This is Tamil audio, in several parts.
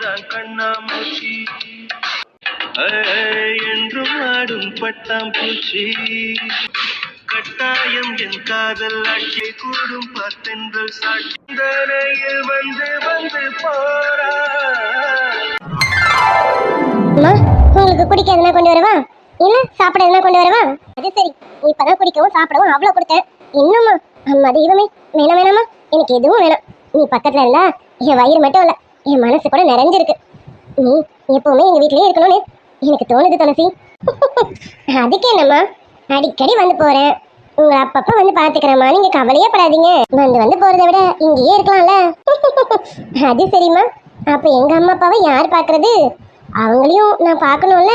தான் கண்ணாமூச்சி என்றும் ஆடும் பட்டாம்பூச்சி கட்டாயம் என் காதல் ஆட்சி கூடும் பார்த்தென்றல் சாட்சியில் வந்து வந்து போறா. உங்களுக்கு குடிக்க எதுனா கொண்டு வரவா இல்ல சாப்பிட எதுனா கொண்டு வரவா? அது சரி, இப்பதான் குடிக்கவும் சாப்பிடவும் அவ்வளவு கொடுத்தேன், இன்னுமா? அம்மா தெய்வமே, வேணாம் வேணாமா, எனக்கு எதுவும் வேணாம். நீ பக்கத்துல இருந்தா என் வயிறு மட்டும் இல்ல, என் மனசு கூட நிறைஞ்சிருக்கு. நீ எப்பவுமே எங்க வீட்லயே இருக்கணும்னு எனக்கு தோணுது துளசி. அதுக்கு என்னம்மா, அடிக்கடி வந்து போறேன், உங்க அப்பப்ப வந்து பாத்துக்கிறேம்மா, நீங்க கவலையே படாதீங்க. வந்து வந்து போறதை விட இங்கேயே இருக்கலாம்ல. அது சரிம்மா, அப்ப எங்க அம்மா அப்பாவை யார் பாக்குறது? அவங்களையும் நான் பார்க்கணும்ல,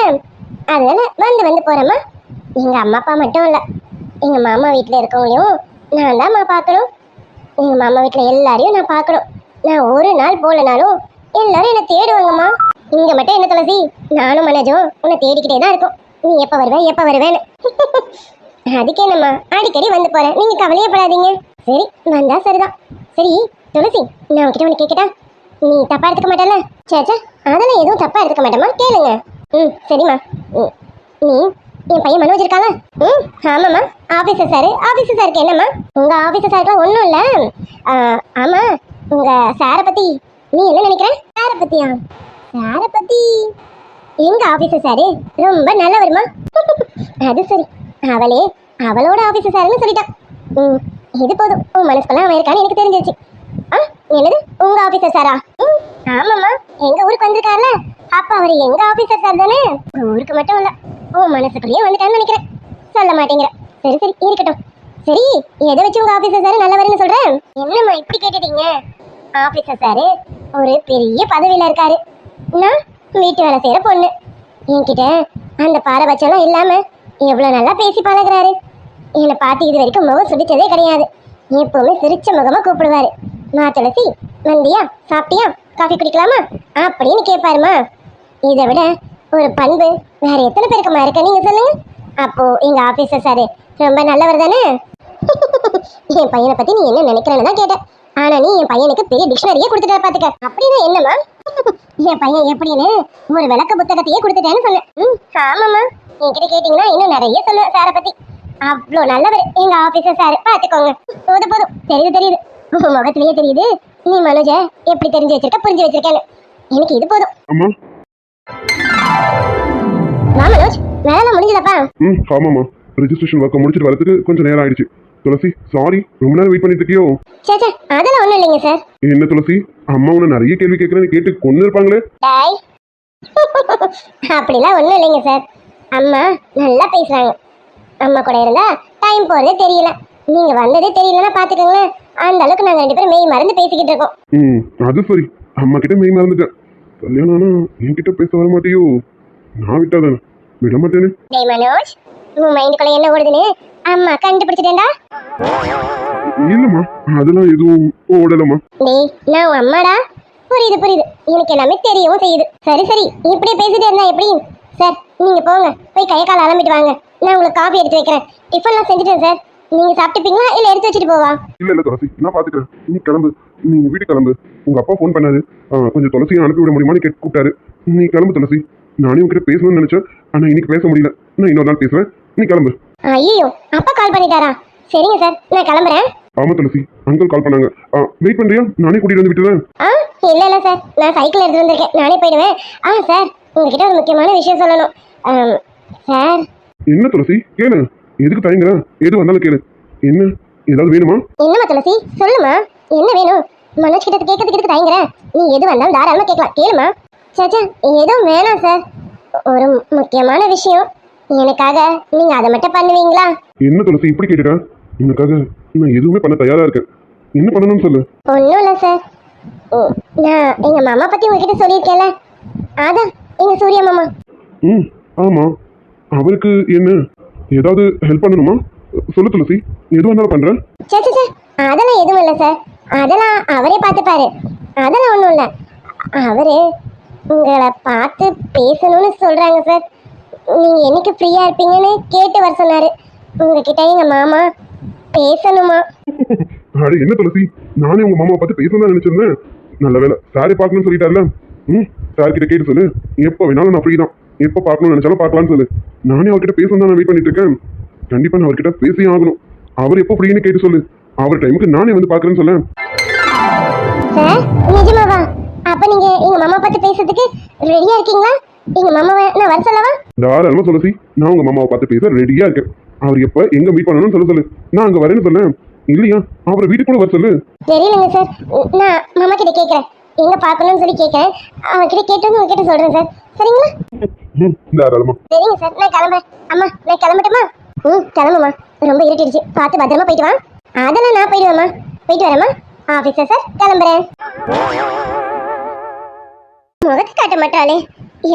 அதனால வந்து வந்து போறேம்மா. எங்க அம்மா அப்பா மட்டும் இல்ல, எங்க மாமா வீட்டுல இருக்கவங்களையும் நான் தான்மா பார்க்கணும். எங்க மாமா வீட்டுல எல்லாரையும் நான் பார்க்கணும். நான் ஒரு நாள் போலனாலும் எல்லாரும் என்னை தேடுவாங்கம்மா. இங்க மட்டும் என்ன துளசி, நானும் மனோஜும் உன்னை தேடிக்கிட்டே தான் இருக்கும், நீ எப்ப வருவேன்னு. அதுக்கு என்னம்மா, அடிக்கடி வந்து போறேன், நீங்க கவலையப்படாதீங்க. சரி, வந்தா சரிதான். சரி துளசி, நான் உன்கிட்ட ஒன்று கேட்கட்டா? நீ தப்பா எடுத்துக்க மாட்டல? சேச்சா, அதெல்லாம் எதுவும் தப்பா எடுத்துக்க மாட்டேம்மா, கேளுங்க. சரிம்மா. நீ என் பையன் மனோஜ் இருக்காங்க? ஆமாம்மா. ஆஃபீஸர் சாருக்கு என்னம்மா? உங்க ஆஃபீஸர் சாருக்கு ஒன்றும் இல்லை. ஆமா, உங்க சாரை பத்தி நீ என்ன நினைக்கிற? சாரை பத்தியா? சாரை பத்தி எங்க ஆஃபீஸர் சாரு ரொம்ப நல்லவருமா. அது சரி, அவளோட ஆஃபீஸர் சாருன்னு சொல்லிட்டான். இது போதும், உன் மனசுக்குள்ள அவன் இருக்கான்னு எனக்கு தெரிஞ்சிருச்சு. என்னது, உங்க ஆபீசர் சாரா? ஆமாம்மா, எங்க ஊருக்கு வந்திருக்காருல, அப்ப அவரு எங்க ஆபீசர் சார் தானே. ஊருக்கு மட்டும் இல்ல, உன் மனசுக்குள்ளேயே வந்துட்டான்னு நினைக்கிறேன். சொல்ல மாட்டேங்கிற. சரி சரி, இருக்கட்டும். சரி, எதை வச்சு உங்க ஆபீசர் சார் நல்லவருன்னு சொல்றேன்? என்னம்மா இப்படி கேட்டுட்டீங்க? ஆபீசர் சாரு ஒரு பெரிய பதவியில இருக்காரு, நான் வீட்டு வேலை செய்யற பொண்ணு. என்கிட்ட அந்த பாரபட்சம்லாம் இல்லாம எவ்வளவு நல்லா பேசி பழகுறாரு. என்னை பார்த்து இது வரைக்கும் முகம் சுடிச்சதே கிடையாது. எப்பவுமே சிரிச்ச முகமா கூப்பிடுவாரு. மா துளசி, வந்தியா, சாப்பிட்டியா, காஃபி குடிக்கலாமா அப்படின்னு கேட்பாருமா. இதை விட ஒரு பண்பு வேற எத்தனை பேருக்குமா இருக்க, நீங்க சொல்லுங்க. அப்போ எங்க ஆபீசர் சாரு ரொம்ப நல்லவர் தானே. என் பையனை பத்தி நீ என்ன நினைக்கிறேன்னு தான் கேட்டேன். ஆனா நீ என் பையனுக்கு பெரிய டிக்ஷனரியே கொடுத்துட்ட பாத்துக்க. அப்படின்னா என்னம்மா? என் பையன் எப்படின்னு ஒரு விளக்க புத்தகத்தையே கொடுத்துட்டேன்னு சொன்னேன். ஆமாம்மா, என்கிட்ட கேட்டீங்கன்னா இன்னும் நிறைய சொல்லுவேன் சாரை பத்தி. அவ்வளோ நல்லவர் எங்க ஆபீசர் சாரு, பாத்துக்கோங்க. போதும் போதும், தெரியுது, உன் முகத்திலேயே தெரியுது நீ மனோஜ எப்படி தெரிஞ்சு வச்சிருக்க, புரிஞ்சு வச்சிருக்கேன்னு. எனக்கு இது போதும். வா மனோஜ், வேலை முடிஞ்சதப்பா? ஆமாம்மா, ரெஜிஸ்ட்ரேஷன் ஒர்க் முடிச்சிட்டு வரதுக்கு கொஞ்சம் நேரம் ஆயிடுச்சு. துளசி, சாரி, ரொம்ப நேரம் வெயிட் பண்ணிட்டு இருக்கியோ? சேச்சே, அதெல்லாம் ஒண்ணும் இல்லைங்க சார். என்ன துளசி, அம்மா உன்னை நிறைய கேள்வி கேட்கறேன்னு கேட்டு கொண்டு இருப்பாங்களே. அப்படிலாம் ஒண்ணும் இல்லைங்க சார், அம்மா நல்லா பேசுறாங்க. அம்மா கூட இருந்தா டைம் போறதே தெரியல, நீங்க வந்ததே தெரியலன்னா பாத்துக்கோங்களேன். அந்த அளவுக்கு நாங்க ரெண்டு பேரும் மெய் மறந்து பேசிக்கிட்டு இருக்கோம். அது சரி, அம்மா கிட்ட மெய் மறந்துட்டேன். கல்யாணம் ஆனா என்கிட்ட பேச வர மாட்டியோ? நான் விட்டாதானே விட மாட்டேன்னு. டேய் மனோஜ், உன் மைண்டுக்குள்ள என்ன ஓடுதுன்னு அம்மா கண்டுபிடிச்சிட்டேன்டா. இல்லம்மா, அதெல்லாம் எதுவும் ஓடலம்மா. டேய், நான் உன் அம்மாடா. புரியுது, எனக்கு எல்லாமே தெரியவும் செய்யுது. சரி இப்படியே பேசிட்டே இருந்தா எப்படி சார்? நீங்க போங்க, போய் கையை கால அலம்பிட்டு வாங்க, நான் உங்களுக்கு காஃபி எடுத்து வைக்கிறேன். டிஃபன்லாம் செஞ்சுட்டேன் சார், நீங்க சாப்பிட்டுப்பீங்களா இல்ல எடுத்து வச்சுட்டு போவா? இல்ல துளசி, நான் பாத்துக்கிறேன். நீ கிளம்பு, நீ வீட்டுக்கு கிளம்பு. உங்க அப்பா ஃபோன் பண்ணாரு, கொஞ்சம் துளசியை அனுப்பி விட முடியுமான்னு கூப்பிட்டாரு. நீ கிளம்பு துளசி. நானே உங்ககிட்ட பேசணும்னு நினைச்சேன், ஆனா இன்னைக்கு பேச முடியல. நான் இன்னொரு நாள் பேசுவேன், நீ கிளம்பு. ஐயோ, அப்பா கால் பண்ணிட்டாரா? சரிங்க சார், நான் கிளம்புறேன். ஆமா துளசி, அங்கிள் கால் பண்ணாங்க. வெயிட் பண்றியா? நானே கூட்டிட்டு வந்து விட்டுறேன். இல்ல சார், நான் சைக்கிள் எடுத்து வந்திருக்கேன், நானே போயிடுவேன். சார், உங்ககிட்ட ஒரு முக்கியமான விஷயம் சொல்லணும். சார். என்ன துளசி, கேளு. எதுக்கு தயங்குற? எது வந்தாலும் கேளு. என்ன, ஏதாவது வேணுமா? என்னமா துளசி, சொல்லுமா, என்ன வேணும்? மனோஜ் கிட்ட கேட்கறதுக்கு தயங்குற? நீ எது வந்தாலும் தாராளமா கேட்கலாம், கேளுமா. சாச்சா, எதுவும் வேணாம் சார், ஒரு முக்கியமான விஷயம். எனக்காக நீங்க அதை மட்டும் பண்ணுவீங்களா? என்ன துளசி இப்படி கேட்டுட்டா? எனக்காக நான் எதுவுமே பண்ண தயாரா இருக்கேன். என்ன பண்ணணும்னு சொல்லு. ஒன்றும் இல்லை சார், நான் எங்க மாமா பத்தி உங்ககிட்ட சொல்லியிருக்கேன்ல, அதான் எங்க சூர்யா மாமா. ஆமா, அவருக்கு என்ன ஏதாவது ஹெல்ப் பண்ணணுமா? சொல்லு துளசி, எது வந்தாலும் பண்றேன். சே, அதெல்லாம் எதுவும் இல்லை சார், அதெல்லாம் அவரே பார்த்துப்பாரு. அதெல்லாம் ஒன்றும் இல்லை, அவரு உங்களை பார்த்து பேசணும்னு சொல்றாங்க சார். நீங்க என்னைக்கு ஃப்ரீயா இருப்பீங்கன்னு கேட்டு வர சொன்னாரு. உங்ககிட்ட எங்க மாமா பேசணுமா? அட என்ன துளசி, நானே உங்க மாமாவை பார்த்து பேசணும் தான் நினைச்சிருந்தேன். நல்ல வேலை, சாரி பார்க்கணும்னு சொல்லிட்டாருல, சார் கிட்ட கேட்டு சொல்லு. எப்போ வேணாலும் நான் ஃப்ரீ தான். எப்போ பார்க்கணும்னு நினைச்சாலும் பார்க்கலான்னு சொல்லு. நானே அவர்கிட்ட பேசணும் தான் நான் வெயிட் பண்ணிட்டு இருக்கேன். கண்டிப்பா நான் அவர்கிட்ட பேசியே ஆகணும். அவர் எப்போ ஃப்ரீன்னு கேட்டு சொல்லு. அவர் டைமுக்கு நானே வந்து பார்க்குறேன்னு சொல்ல. சார் நிஜமாவா? அப்ப நீங்க எங்க மாமா பார்த்து பேசுறதுக்கு ரெடியா இருக்கீங்களா? எங்க மாமாவை நான் வர சொல்லவா? தாராளமா சொல்லு. நான் உங்க மாமாவை பார்த்து பேச ரெடியா இருக்கேன். அவர் எப்போ எங்க மீட் பண்ணணும்னு சொல்ல சொல்லு. நான் அங்க வரேன்னு சொல்லேன். இல்லையா அவரை வீட்டுக்கு கூட வர சொல்லு. தெரியலங்க சார், நான் மாமா கிட்ட கேட்கறேன். எங்க பார்க்கணும்னு சொல்லி கேட்கறேன். அவர்கிட்ட கேட்டு உங்ககிட்ட சொல்றேன் சார். சரிங்களா? தாராளமா. சரிங்க சார், நான் கிளம்புறேன். அம்மா நான் கிளம்பட்டுமா? கிளம்புமா. ரொம்ப இருட்டிடுச்சு. பார்த்து பத்திரமா போயிட்டு வா. அதெல்லாம் நான் போயிடுவேம்மா. போயிட்டு வரேம்மா. ஆஃபீஸர் சார் கிளம்புறேன். முகத்தை காட்ட மாட்டாளே,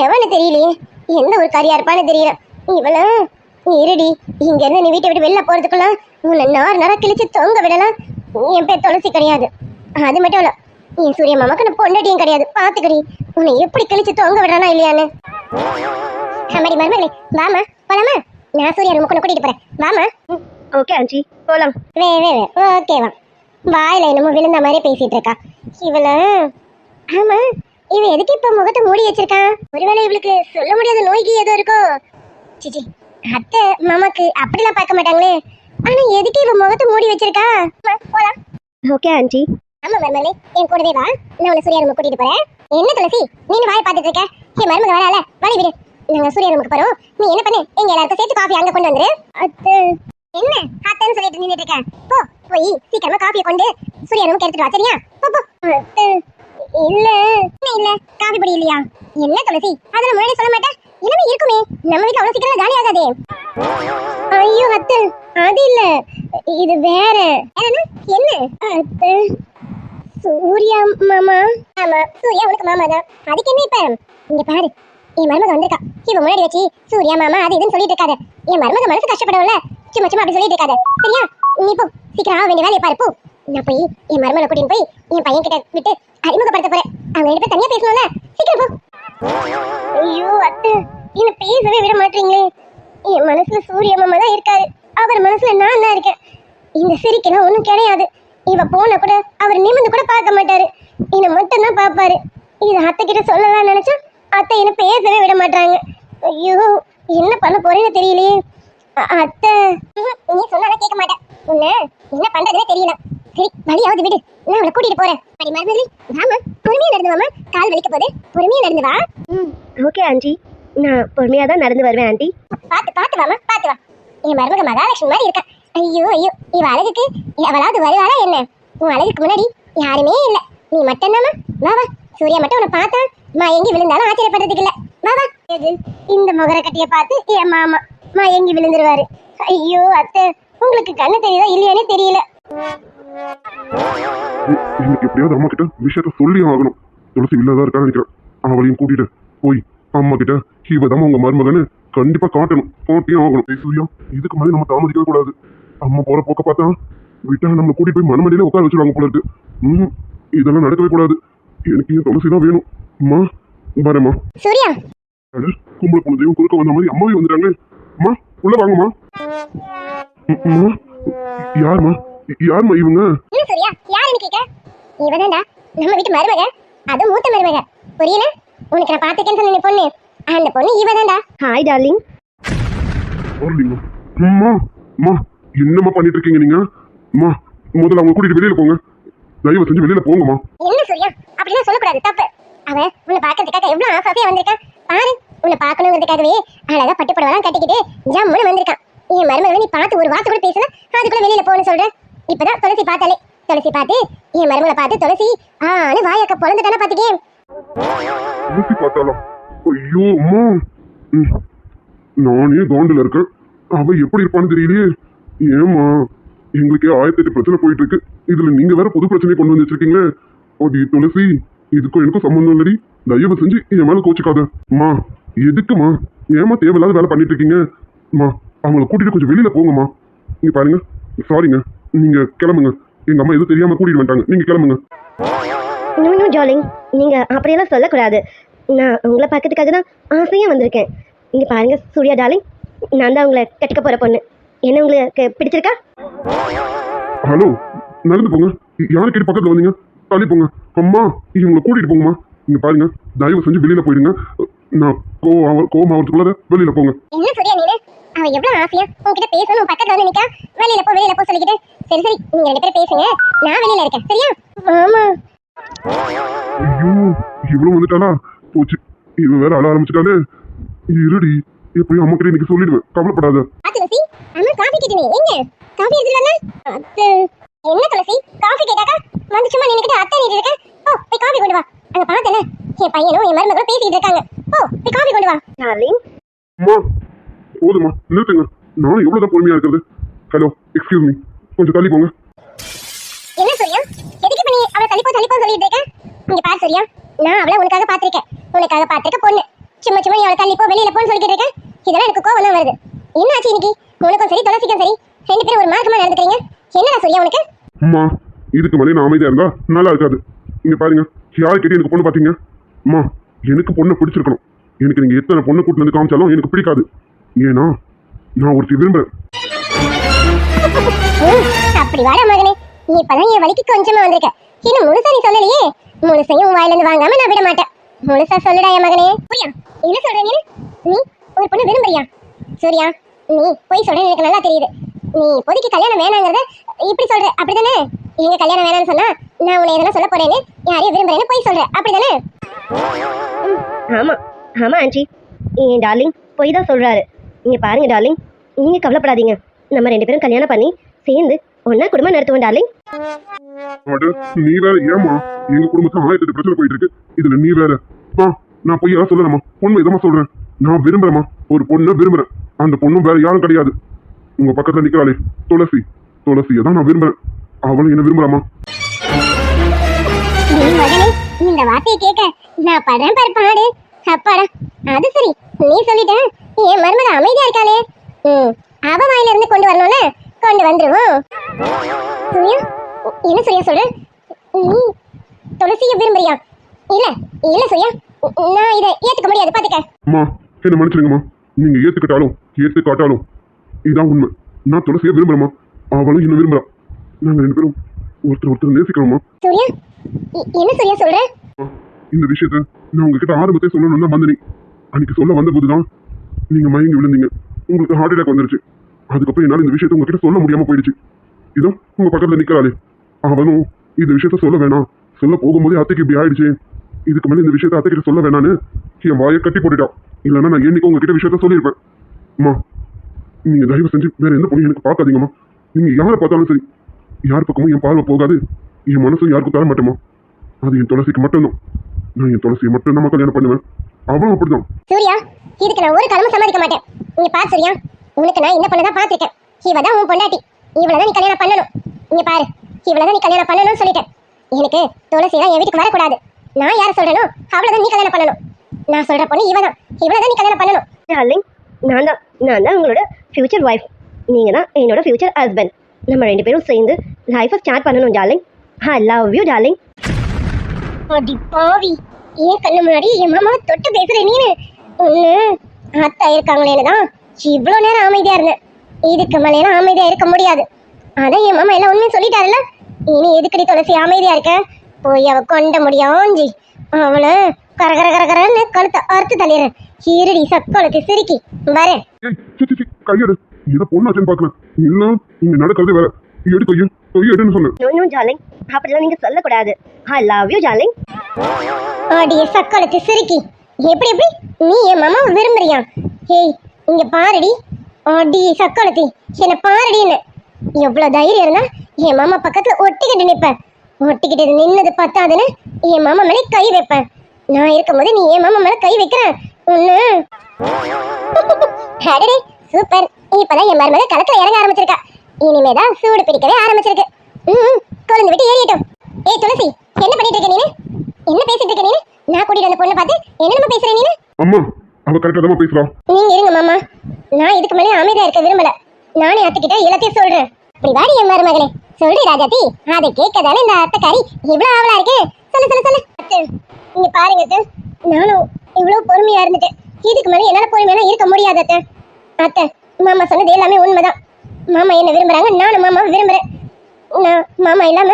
எவனு தெரியலையே. எந்த ஒரு காரியா இருப்பான்னு தெரியல. இவள இருடி. இங்க இருந்து நீ வீட்டை விட்டு வெளில போறதுக்குள்ள உன்னை நேரம் கிழிச்சு தொங்க விடலாம். என் பேர் துளசி கிடையாது. அது மட்டும் இல்ல, என் சூரிய மாமாக்கு நான் பொண்டாட்டியும் கிடையாது. பாத்துக்கடி உன்னை எப்படி கிழிச்சு தொங்க விடறானா இல்லையான்னு. அம்மாடி மருமகளே, வாமா போலாமா? நான் சூர்யா ரூமுக்கு கூட்டிட்டு போறேன். வாமா. ஓகே ஆண்டி போலாம். ஓகேவா. வாயில என்னமோ விழுந்த மாதிரி பேசிட்டு இருக்கா இவள. ஆமா, இவ எதுக்கு இப்ப முகத்தை மூடி வச்சிருக்கா? ஒருவேளை இவளுக்கு சொல்ல முடியாத நோய்க்கு ஏதோ இருக்கோ? சிச்சி, அத்தை மாமாக்கு அப்படிலாம் பார்க்க மாட்டாங்களே. ஆனா எதுக்கு இவ முகத்தை மூடி வச்சிருக்கா? போலாம். Okay aunty. ஆமா மருமகளே, என் கூடவே வா. நான் உன்னை சூர்யா ரூமுக்கு கூட்டிட்டு போறேன். என்ன துளசி நீ வாயை பார்த்துட்டு இருக்க? என் மருமக வரால, வழி விடு. நாங்க சூர்யா ரூமுக்கு போறோம். நீ என்ன பண்ணு, எங்க எல்லாருக்கும் சேர்த்து காஃபி அங்க கொண்டு வந்துரு. அத்தை என்ன அத்தைன்னு சொல்லிட்டு நின்னுட்டு இருக்க? போ போய் சீக்கிரமா காஃபியை கொண்டு சூர்யா ரூமுக்கு எடுத்துட்டு வா. சரியா? போ போ. அத்தை இல்ல இல்ல காஃபி பொடி இல்லையா? என்ன துளசி, அதெல்லாம் முன்னாடி சொல்ல மாட்டேன். இனிமே இருக்குமே, நம்ம வீட்டுல அவ்வளவு சீக்கிரம் காலி ஆகாதே. ஐயோ அத்தை, அது இல்ல, இது வேற. என்ன அத்தை? சூர்யா மாமா. ஆமா, சூர்யா உனக்கு மாமா தான். அதுக்கு என்ன இப்ப? இங்க பாரு, என் மருமக வந்திருக்கா. இவ முன்னாடி வச்சு சூர்யா மாமா அது இதுன்னு சொல்லிட்டு இருக்காத. என் மருமக மனசு கஷ்டப்படும்ல. சும்மா சும்மா அப்படி சொல்லிட்டு இருக்காத. சரியா? நீ போ, சீக்கிரம் ஆக வேண்டிய வேலையை பாரு. போ. நான் போய் என் மருமகளை கூட்டின்னு போய் என் பையன் கிட்ட விட்டு அறிமுகப்படுத்த போறேன். அவங்க ரெண்டு பேரும் தனியா பேசணும்ல. சீக்கிரம் போ. ஐயோ அத்தை, என்ன பேசவே விட மாட்டீங்களே. என் மனசுல சூர்யா மாமா தான் இருக்காரு. அவர் மனசுல நான் தான் இருக்கேன். இந்த சிரிக்கெல்லாம் ஒண்ணும் கிடையாது. இவ போன கூட அவர் நிமிந்து கூட பார்க்க மாட்டாரு. என்னை மட்டும் தான் பார்ப்பாரு. இது அத்தை கிட்ட சொல்லலாம் நினைச்சா அத்தை என்ன பேசவே விட மாட்டாங்க. ஐயோ என்ன பண்ண போறேன்னு தெரியலையே. அத்தை நீ சொன்னாலும் கேட்க மாட்டேன். உன்ன என்ன பண்றதுன்னு தெரியல. சரி வழியாவது விடு, நான் அவளை கூட்டிட்டு போறேன். அடி மருமகளே, வாமா, பொறுமையா நடந்து வாமா. கால் வலிக்க போகுது, பொறுமையா நடந்து வா. ஓகே ஆண்டி, நான் பொறுமையா தான் நடந்து வருவேன் ஆண்டி. பாத்து பாத்து வாமா, பாத்து வா. என் மருமக மகாலட்சுமி மாதிரி இருக்கா. ஐயோ ஐயோ, இவ அழகுக்கு அவளாவது வருவாளா என்ன? உன் அழகுக்கு முன்னாடி யாருமே இல்ல, நீ மட்டும்தாமா. வா வா. சூர்யா மட்டும் உன்னை பார்த்தா எங்கி விழுந்தாலும் ஆச்சரியப்படுறதுக்கு இல்ல. வா வா. எது இந்த முகர கட்டிய பார்த்து என் மாமா எங்கி விழுந்துருவாரு. ஐயோ அத்தை, உங்களுக்கு கண்ணு தெரியுதா இல்லையானே தெரியல. இன்னைக்கு எப்படியாவது அம்மா கிட்ட விஷயத்த சொல்லி ஆகணும். துளசி இல்லதான் இருக்கான்னு நினைக்கிறேன். அவளையும் கூட்டிட்டு போய் அம்மா கிட்ட இவதான் உங்க மருமகன்னு கண்டிப்பா காட்டணும். காட்டியும் ஆகணும். சூர்யா, இதுக்கு மாதிரி நம்ம தாமதிக்கவே கூடாது. அம்மா போற போக்க பார்த்தா விட்டா நம்மளை கூட்டிட்டு போய் மனமடியில உட்கார வச்சிருவாங்க போல இருக்கு. இதெல்லாம் நடக்கவே கூடாது. எனக்கு ஏன் துளசி தான் வேணும். அம்மா வரேம்மா. சூர்யா, கும்பல பொண்ணு குறுக்க வந்த மாதிரி அம்மாவே வந்துட்டாங்க. அம்மா உள்ள வாங்கம்மா. யாருமா யாருமா இவங்க? என்ன சூர்யா, யாருன்னு கேட்க? இவதான்டா நம்ம வீட்டு மருமக, அது மூத்த மருமக. புரியல? உனக்கு நான் பாத்துக்கேன்னு சொன்ன பொண்ணு, அந்த பொண்ணு இவதான்டா. Hi darling. அம்மா அம்மா என்னம்மா பண்ணிட்டு இருக்கீங்க நீங்க? அம்மா முதல்ல அவங்க கூட்டிட்டு வெளியில போங்க. தயவு செஞ்சு வெளியில போங்கம்மா. என்ன சூர்யா, அப்படிலாம் சொல்லக்கூடாது, தப்பு. அவன் உன்னை பாக்கிறதுக்காக எவ்வளவு ஆசையா வந்திருக்கான் பாரு. உன்னை பாக்கணுங்கிறதுக்காகவே அழகா பட்டு புடவெல்லாம் கட்டிக்கிட்டு ஜம்முன்னு வந்திருக்கான். என் மருமகளை நீ பார்த்து ஒரு வார்த்தை கூட பேசல, அதுக்குள்ள வெளியில போன்னு சொல்றேன். இப்பதான் துளசி பார்த்தாலே, துளசி பார்த்து என் மருமகளை பார்த்து துளசி வாயக்க பொழந்துட்டானா பாத்துக்கே. துளசி பார்த்தாலாம்? ஐயோ அம்மா, நானே காண்டில் இருக்கேன். அவ எப்படி இருப்பான்னு தெரியலையே. ஏமா, எங்களுக்கே 1008 பிரச்சனை போயிட்டு இருக்கு. இதுல நீங்க வேற புது பிரச்சனையை கொண்டு வந்து வச்சிருக்கீங்களே. ஓடி துளசி, இதுக்கும் எனக்கும் சம்பந்தம் இல்லடி. தயவு செஞ்சு என் மேல கோச்சிக்காத. அம்மா எதுக்குமா, ஏமா தேவையில்லாத வேலை பண்ணிட்டு இருக்கீங்க? அம்மா அவங்களை கூட்டிட்டு கொஞ்சம் வெளியில போங்கம்மா. இங்க பாருங்க, சாரிங்க, நீங்க கிளம்புங்க. எங்க அம்மா எதுவும் தெரியாம கூட்டிட்டு வந்துட்டாங்க, நீங்க கிளம்புங்க. நோ டார்லிங், நீங்க அப்படியெல்லாம் சொல்லக்கூடாது. நான் உங்களை பார்க்கறதுக்காக தான் ஆசையாக வந்திருக்கேன். இங்கே பாருங்க சூர்யா டார்லிங், நான் தான் உங்களை கட்டிக்க போகிற பொண்ணு. என்ன உங்களுக்கு பிடிச்சிருக்கா? ஹலோ, நடந்து போங்க. யாரு கேட்டு பக்கத்துல வந்தீங்க? தள்ளி போங்க. அம்மா இவங்களை கூட்டிட்டு போங்கம்மா. இங்க பாருங்க, தயவு செஞ்சு வெளியில போயிடுங்க. நான் கோவம் ஆகிறதுக்குள்ள வெளியில போங்க. என்ன சொல்றியா நீனு? அவ எவ்வளவு ஆசையா உன்கிட்ட பேசணும் பக்கத்துல வந்து நிக்கா. வெளியில போ சொல்லிக்கிட்டு. சரி நீங்க 2 பேரும் பேசுங்க, நான் வெளியில இருக்கேன். சரியா? ஆமா. ஐயோ, இவ்வளவு வந்துட்டானா? போச்சு, இவ வேற அழ ஆரம்பிச்சுட்டாலே. இருடி, எப்படியும் அம்மா கிட்ட இன்னைக்கு சொல்லிடுவேன், கவலைப்படாத. துளசி, அம்மா காபி கேட்டனே, எங்க காபி எடுத்து வரல? அத்தை, என்ன துளசி காபி கேட்டாக்கா வந்து சும்மா நின்னுக்கிட்டு அத்தை நீட்டு இருக்க. ஓ போய் காபி கொண்டு வா. அங்க பார்த்தல என் பையனும் என் மருமகளும் பேசிட்டு இருக்காங்க. ஓ போய் காபி கொண்டு வா. டார்லிங், அம்மா போதுமா, நிறுத்துங்க. நானும் எவ்வளவுதான் பொறுமையா இருக்கிறது. ஹலோ, எக்ஸ்கியூஸ் மீ, கொஞ்சம் தள்ளி போங்க. என்ன சூர்யா, எதுக்கு பண்ணி அவளை தள்ளிப்போ சொல்லிட்டு இருக்க? இங்க பாரு சூர்யா, நான் அவளை உனக்காக பாத்திருக்க பொண்ணு. சும்மா நீ அவளை தள்ளிப்போ வெளியில போன்னு சொல்லிட்டு இருக்க. இதெல்லாம் எனக்கு கோவம் தான் வருது. என்ன ஆச்சு இன்னைக்கு? உனக்கும் சரி துளசிக்கும் சரி 2 பேரும் ஒரு மார்க்கமா நடந்துக்கிறீங்க. என்னடா சூர்யா உனக்கு? அம்மா, இதுக்கு மேலே நான் அமைதியா இருந்தா நல்லா இருக்காது. இங்க பாருங்க, யாரு கேட்டு எனக்கு பொண்ணு பாத்தீங்க? அம்மா, எனக்கு பொண்ணை பிடிச்சிருக்கணும். எனக்கு நீங்க எத்தனை பொண்ணை கூட்டு வந்து காமிச்சாலும் எனக்கு பிடிக்காது. ஏன்னா நான் ஒருத்தி விரும்புறேன். அப்படி வாடா மகனே, நீ இப்பதான் என் வழிக்கு கொஞ்சமா வந்திருக்க. இன்னும் முழுசா நீ சொல்லலையே. முழுசையும் வாயில இருந்து வாங்காம நான் விட மாட்டேன். முழுசா சொல்லுடா என் மகனே. சூர்யா, என்ன சொல்ற நீ ஒரு பொண்ணு விரும்புறியா? சூர்யா, நீ போய் சொல்ற எனக்கு நல்லா தெரியுது. நீ இப்போதைக்கு கல்யாணம் வேணாங்கிறத இப்படி சொல்ற, அப்படிதானே? எங்க கல்யாணம் வேணாம்னு சொன்னா நான் உன்னை எதனா சொல்ல போறேன்னு, யாரையும் விரும்புறேன்னு போய் சொல்ற, அப்படிதானே? ஆமா ஆமா ஆண்டி, என் டார்லிங் போய் தான் சொல்றாரு. நீங்க பாருங்க டார்லிங், நீங்க கவலைப்படாதீங்க. நம்ம 2 பேரும் கல்யாணம் பண்ணி சேர்ந்து ஒன்னா குடும்பம் நடத்துவோம் டார்லிங். நீ வேற ஏமா, எங்க குடும்பத்துல 1008 பிரச்சனை போயிட்டு இருக்கு. இதுல நீ வேற. நான் போய் யாரும் சொல்லலாமா? உண்மை இதமா சொல்றேன். நான் விரும்புறேமா, ஒரு பொண்ணை விரும்புறேன். அந்த பொண்ணும் வேற யாரும் கிடையாது. உங்க பக்கத்துல நிக்கிறாளே துளசியை தான் நான் விரும்புறேன். அவளும் என்ன விரும்புறாமா? மகனே, இந்த வார்த்தையை கேட்க நான் படுறேன் பாரு பாடு. அப்பாடா, அது சரி நீ சொல்லிட்ட. என் மருமக அமைதியா இருக்காளே. அவ வாயில இருந்து கொண்டு வரணும்ல, கொண்டு வந்துருவோம். சூர்யா, என்ன சூர்யா சொல்ற? நீ துளசியை விரும்புறியா? இல்ல சூர்யா, நான் இதை ஏத்துக்க முடியாது. பாத்துக்க அம்மா, என்ன மன்னிச்சிருங்கம்மா. நீங்க ஏத்துக்காட்டாலும் இதான் உண்மை. நான் துளசியை விரும்புறேம்மா, அவளும் என்ன விரும்புறா. நாங்க 2 பேரும் ஒருத்தர் நேசிக்கிறோமா. சூர்யா, என்ன சூர்யா சொல்ற? இந்த விஷயத்த நான் உங்ககிட்ட ஆரம்பத்தை சொல்லணும்னு தான் வந்தேன். அன்னைக்கு சொல்ல வந்த போதுதான் நீங்க மயங்கி விழுந்தீங்க. உங்களுக்கு ஹார்ட் அட்டாக் வந்துருச்சு. அதுக்கப்புறம் என்னால இந்த விஷயத்த உங்ககிட்ட சொல்ல முடியாம போயிடுச்சு. இதோ உங்க பக்கத்துல நிக்கிறாளே, அவனும் இந்த விஷயத்த சொல்ல வேணாம், சொல்ல போகும்போதே அத்தைக்கு இப்படி ஆயிடுச்சு, இதுக்கு மேலே இந்த விஷயத்த அத்தைக்கிட்ட சொல்ல வேணான்னு என் வாயை கட்டி போட்டுட்டான். இல்லைன்னா நான் என்னைக்கும் உங்ககிட்ட விஷயத்த சொல்லியிருப்பேன். அம்மா, நீங்க தயவு செஞ்சு வேற எந்த பொண்ணு எனக்கு பார்க்காதீங்கம்மா. நீங்க யாரை பார்த்தாலும் சரி, யார் பக்கமும் என் பார்வை போகாது, என் மனசும் யாருக்கும் தர மாட்டேமா. அது என் துளசிக்கு மட்டும்தான். நான் என் துளசியை மட்டும் தான் கல்யாணம் பண்ணுவேன். அவளும் அப்படிதான். சூர்யா, இதுக்கு நான் ஒரு காலமும் சம்மதிக்க மாட்டேன். நீ பாரு சூர்யா, உனக்கு நான் இந்த பொண்ணை தான் பார்த்திருக்கேன். இவதான் உன் பொண்டாட்டி. இவ்வளவுதான் நீ கல்யாணம் பண்ணணும். இங்க பாரு, இவ்வளவுதான் நீ கல்யாணம் பண்ணணும்னு சொல்லிட்டேன். எனக்கு துளசி தான் என் வீட்டுக்கு வரக்கூடாது. நான் யாரை சொல்றேனோ அவ்வளவுதான் நீ கல்யாணம் பண்ணணும். நான் சொல்ற பொண்ணு இவதான், இவ்வளவுதான் நீ கல்யாணம் பண்ணணும். டார்லிங், நான் தான் உங்களோட ஃபியூச்சர் ஒய்ஃப். நீங்க தான் என்னோட ஃபியூச்சர் ஹஸ்பண்ட். நம்ம 2 பேரும் சேர்ந்து லைஃபை ஸ்டார்ட் பண்ணணும் darling. I love you darling. அடி பாவி, ஏன் கண்ணு முன்னாடி என் மாமாவை தொட்டு பேசுற நீனு? ஒண்ணு அத்தா இருக்காங்களேன்னு தான் இவ்வளோ நேரம் அமைதியா இருந்தேன். இதுக்கு மேலாம் அமைதியா இருக்க முடியாது. அதான் என் மாமா எல்லாம் உண்மையை சொல்லிட்டாருல்ல. இனி எதுக்கடி துளசி அமைதியா இருக்க? போய் அவ கொண்ட முடியாஞ்சி அவளை கரகரன்னு கழுத்தை அறுத்து தள்ளிடுறேன். இருடி சக்கோலத்தை சிரிக்கி வரேன். கையெடு, இதை பொண்ணாச்சுன்னு பாக்குறேன். இல்ல இங்க நடக்கிறது வேற. எடு கையெடுன்னு சொன்னேன். நோ டார்லிங், அப்படிலாம் நீங்க சொல்லக்கூடாது. ஐ லவ் யூ டார்லிங். அடிய சக்கோலத்தை சிரிக்கி, எப்படி நீ என் மாமாவை விரும்புறியா? ஏய் இங்க பாருடி, அடி சக்கோலத்தி என்ன பாருடின்னு. எவ்வளவு தைரியம் இருந்தா என் மாமா பக்கத்துல ஒட்டிக்கிட்டு நிப்பேன். ஒட்டிக்கிட்டு நின்னது பத்தாதுன்னு என் மாமா மேலே கை வைப்பேன். நான் இருக்கும்போது நீ என் மாமா மேல கை வைக்கிற ஒண்ணு. அடடே சூப்பர், இப்பதான் என் மருமக களத்துல இறங்க ஆரம்பிச்சிருக்கா. இனிமேதான் சூடு பிடிக்கவே ஆரம்பிச்சிருக்கு. கொழுந்து விட்டு ஏறிட்டோம். ஏய் துளசி, என்ன பண்ணிட்டு இருக்க நீனு? என்ன பேசிட்டு இருக்க நீனு? நான் கூட்டிட்டு வந்த பொண்ணை பார்த்து என்னென்ன பேசுற நீனு? அம்மா, அவ கரெக்டா தான் பேசுறா. நீங்க இருங்க மாமா, நான் இதுக்கு மேலே அமைதியா இருக்க விரும்பல. நானே அத்தைக்கிட்ட எல்லாத்தையும் சொல்றேன். இப்படி வாடி என் மருமகளே, சொல்லு ராஜாத்தி. அதை கேட்கதானே இந்த அத்தைக்காரி இவ்வளவு ஆவலா இருக்கு. சொல்லு அத்தை, இங்க பாருங்க அத்தை, நானும் இவ்வளவு பொறுமையா இருந்துட்டேன். இதுக்கு மேலே என்னால பொறுமையா இருக்க முடியாது அத்தை. அத்தை, மாமா சொன்னது எல்லாமே உண்மைதான். மாமா என்ன விரும்புறாங்க, நானும் மாமாவை விரும்புறேன். நான் மாமா இல்லாம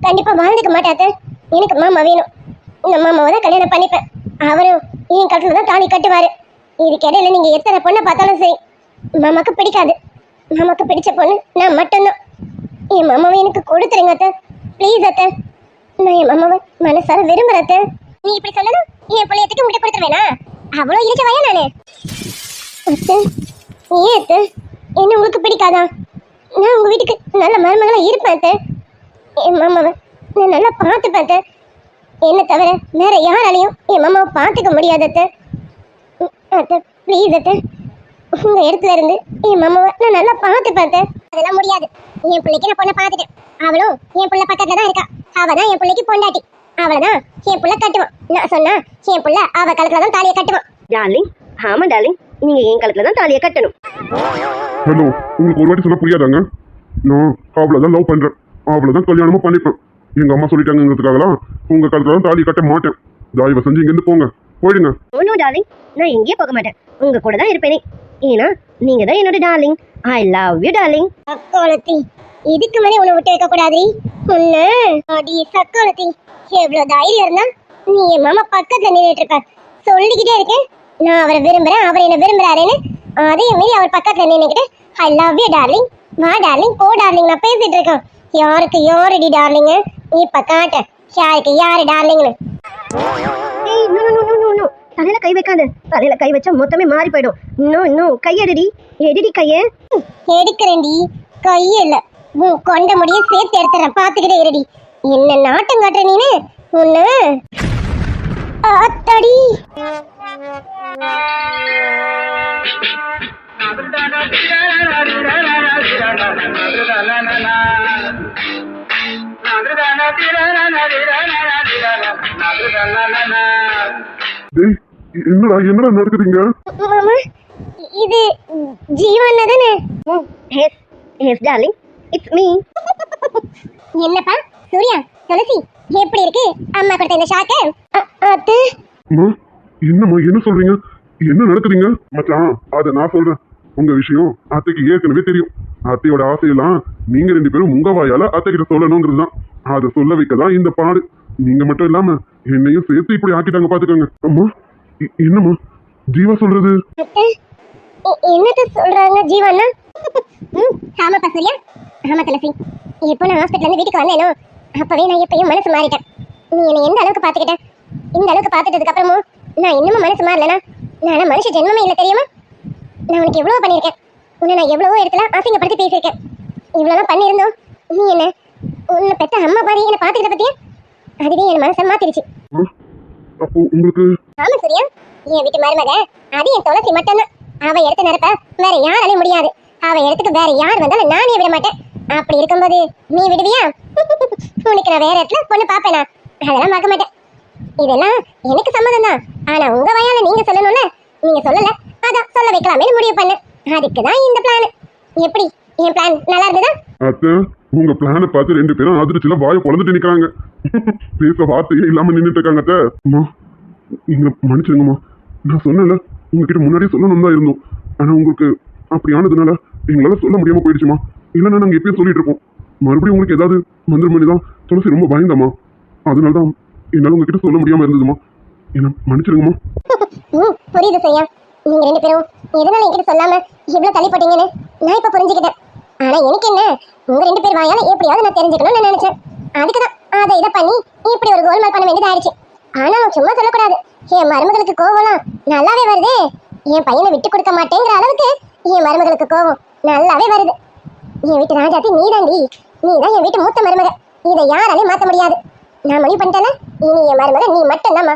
கண்டிப்பா வாழ்ந்துக்க மாட்டேன் அத்தை. எனக்கு மாமா வேணும். நம்ம அம்மாவை தான் கல்யாணம் பண்ணிப்பேன். அவரும் என் கட்டில தான் தாலி கட்டுவாரு. இதுக்கு இடையில நீங்க எத்தனை பொண்ணை பார்த்தாலும் சரி, மாமாக்கு பிடிக்காது. மாமாக்கு பிடிச்ச பொண்ணு நான் மட்டும்தான். என் மாமாவை எனக்கு கொடுத்துருங்க அத்தை, ப்ளீஸ் அத்தை. நான் என் மாமாவை மனசார விரும்புறேன் அத்தை. நீ இப்படி சொல்லணும், என் பிள்ளையத்துக்கு உங்கள்கிட்ட கொடுத்துருவேனா? அவ்வளோ இழிச்ச வயா நானு? அத்தை, ஏன் அத்தை என்ன உங்களுக்கு பிடிக்காதா? நான் உங்க வீட்டுக்கு நல்ல மருமகளா இருப்பேன் அத்தை. என் மாமாவை நான் நல்லா பார்த்துப்பேன் அத்தை. என்ன தவிர வேற யாராலையும் என் மாமாவை பார்த்துக்க முடியாது அத்தை. அத்தை ப்ளீஸ் அத்தை, உங்க இடத்துல இருந்து என் மாமாவை நான் நல்லா பார்த்துப்பேன் அத்தை. அதெல்லாம் முடியாது. என் பிள்ளைக்கு நான் பொண்ணை பார்த்துட்டேன். அவளும் என் பிள்ளை பக்கத்துல தான் இருக்கா. அவ தான் என் பிள்ளைக்கு பொண்டாட்டி. அவளைதான் என் பிள்ளை கட்டுவான். நான் சொன்னா என் பிள்ளை அவ கழுத்துல தான் தாலியை கட்டுவான். டார்லிங், ஆமா டார்லிங், நீங்க என் கழுத்துல தான் தாலியை கட்டணும். ஹலோ, உங்களுக்கு ஒரு வாட்டி சொன்னா புரியாதாங்க? நான் அவளை தான் லவ் பண்றேன், அவளை தான் கல்யாணமும் பண்ணிப்பேன். எங்க அம்மா சொல்லிட்டாங்கிறதுக்காகலாம் உங்க கழுத்துல தான் தாலி கட்ட மாட்டேன். தயவு செஞ்சு இங்கிருந்து போங்க, போயிடுங்க. ஒன்னும் டார்லிங், நான் எங்கேயும் போக மாட்டேன், உங்க கூட தான் இருப்பேனே. ஏன்னா நீங்க தான் என்னோட darling. I love you darling. சக்கோலத்தி, இதுக்கு மேலே உன்னை விட்டு வைக்க கூடாது. உன்ன அடி சக்கோலத்தி, எவ்வளவு தைரியம் இருந்தா நீ என் மாமா பக்கத்துல நின்றுட்டு இருக்க. சொல்லிக்கிட்டே இருக்கேன் நான் அவரை விரும்புறேன், அவர் என்ன விரும்புறாருன்னு. அதே மாரி அவர் பக்கத்துல நின்னுக்கிட்டு ஐ லவ் யூ டார்லிங், வா டார்லிங், போ டார்லிங் நான் பேசிட்டு இருக்கேன். யாருக்கு யாரடி டார்லிங்? இப்ப காட்ட யாருக்கு யாரு டார்லிங்னு. ஏய், no no no no no, தலையில கை வைக்காத. தலையில கை வச்சா மொத்தமே மாறி போயிடும். இன்னும் இன்னும் கையெடுடி, எடுடி கைய. எடுக்கிறேன்டி, கையே இல்ல, உன் கொண்ட முடிய சேர்த்து எடுத்துறேன், பாத்துக்கிட்டே இருடி. என்ன நாட்டம் காட்டுற நீனு? உன்ன அத்தடி. டேய், என்னடா என்னடா நடக்குதுங்க? மாமா, இது ஜீவன் தானே? Yes yes darling, it's me. என்னப்பா சூர்யா, துளசி எப்படி இருக்கு அம்மா கொடுத்த இந்த ஷாக்கு? அத்தை, அம்மா, என்னம்மா என்ன சொல்றீங்க? என்ன நடக்குதுங்க? மச்சான், அதை நான் சொல்றேன். உங்க விஷயம் அத்தைக்கு ஏற்கனவே தெரியும். அத்தையோட ஆசையெல்லாம் நீங்க 2 பேரும் உங்க வாயால அத்தைகிட்ட சொல்லணுங்கிறது தான். அதை சொல்ல வைக்கதான் இந்த பாடு. நீங்க மட்டும் இல்லாம என்னையும் சேர்த்து இப்படி ஆக்கிட்டாங்க, பாத்துக்கோங்க. அம்மா, என்னம்மா ஜீவா சொல்றது? அத்தை என்னத்த சொல்றாங்க ஜீவன்னா? ஆமாப்பா சூர்யா, ஆமா துளசி. இப்போ நான் ஹாஸ்பிட்டல் இருந்து வீட்டுக்கு வந்தேனோ அப்பவே நான் எப்பயும் மனசு மாறிட்டேன். நீ என்னை எந்த அளவுக்கு பாத்துக்கிட்ட, இந்த அளவுக்கு பாத்துட்டதுக்கு அப்புறமும் நான் இன்னமும் மனசு மாறலனா நான் மனுஷ ஜென்மமே இல்லை தெரியுமா? நான் உனக்கு எவ்வளவு பண்ணியிருக்கேன், உன்னை நான் எவ்வளவோ இடத்துல அசிங்கப்படுத்தி பேசியிருக்கேன். இவ்வளவுதான் பண்ணியிருந்தோம், நீ என்ன உன்னை பெத்த அம்மா பாதி என்னை பாத்துக்கிட்ட பத்தியா? அதுவே என் மனசை மாத்திருச்சு. அப்போ உங்களுக்கு? ஆமா சூர்யா, என் வீட்டு மருமக அது என் துளசி மட்டும்தான். அவ எடுத்த நிரப்ப வேற யாராலையும் முடியாது. அவ இடத்துக்கு வேற யார் வந்தாலும் நானே விட மாட்டேன். அப்படி இருக்கும்போது நீ விடுவியா? உனக்கு நான் வேற இடத்துல பொண்ணு பாப்பேனா? அதெல்லாம் பார்க்க மாட்டேன். இதெல்லாம் எனக்கு சம்மதம் தான். ஆனா உங்க வயால நீங்க சொல்லணும்ல, நீங்க சொல்லல, அதான் சொல்ல வைக்கலாமே முடிவு பண்ண. அதுக்குதான் இந்த பிளான். எப்படி என் பிளான் நல்லா இருந்ததா? அத்தை, உங்க பிளானை பார்த்து 2 பேரும் அதிர்ச்சியில வாயை பொழந்துட்டு நிக்கிறாங்க. பேச வார்த்தையே இல்லாம நின்றுட்டு இருக்காங்க. அத்தை, அம்மா நீங்க மன்னிச்சிருங்கம்மா. நான் சொன்னல, உங்ககிட்ட முன்னாடியே சொல்லணும் தான் இருந்தோம். ஆனா உங்களுக்கு அப்படி ஆனதுனால எங்களால சொல்ல முடியாம போயிடுச்சுமா. இல்லைன்னா நாங்க எப்பயும் சொல்லிட்டு இருப்போம். மறுபடியும் உங்களுக்கு ஏதாவது மந்திரம் தான் துளசி ரொம்ப பயந்தம்மா. அதனாலதான் என்னால உங்ககிட்ட சொல்ல முடியாம இருந்ததுமா. என்ன மன்னிச்சிருங்கம்மா. புரியுது சையா, நீங்க 2 பேரும் எதனால என்கிட்ட சொல்லாம இவ்வளவு தள்ளி போட்டீங்கன்னு நான் இப்ப புரிஞ்சுக்கிட்டேன். ஆனா எனக்கு என்ன, உங்க 2 பேர் வாயால எப்படியாவது நான் தெரிஞ்சுக்கணும்னு நான் நினைச்சேன். அதுக்குதான் அதை இதை பண்ணி இப்படி ஒரு கோல்மால் பண்ண வேண்டியது ஆயிடுச்சு. ஆனா சும்மா சொல்லக்கூடாது, என் மருமகளுக்கு கோவம்லாம் நல்லாவே வருது. என் பையனை விட்டு கொடுக்க மாட்டேங்கிற அளவுக்கு என் மருமகளுக்கு கோவம் நல்லாவே வருது. என் வீட்டு ராஜாத்தி நீதாண்டி, நீதான் என் வீட்டு மூத்த மருமக. இதை யாராலையும் மாத்த முடியாது. நான் முடிவு பண்ணிட்டேன்னா இனி என் மருமக நீ மட்டும்தாம்மா.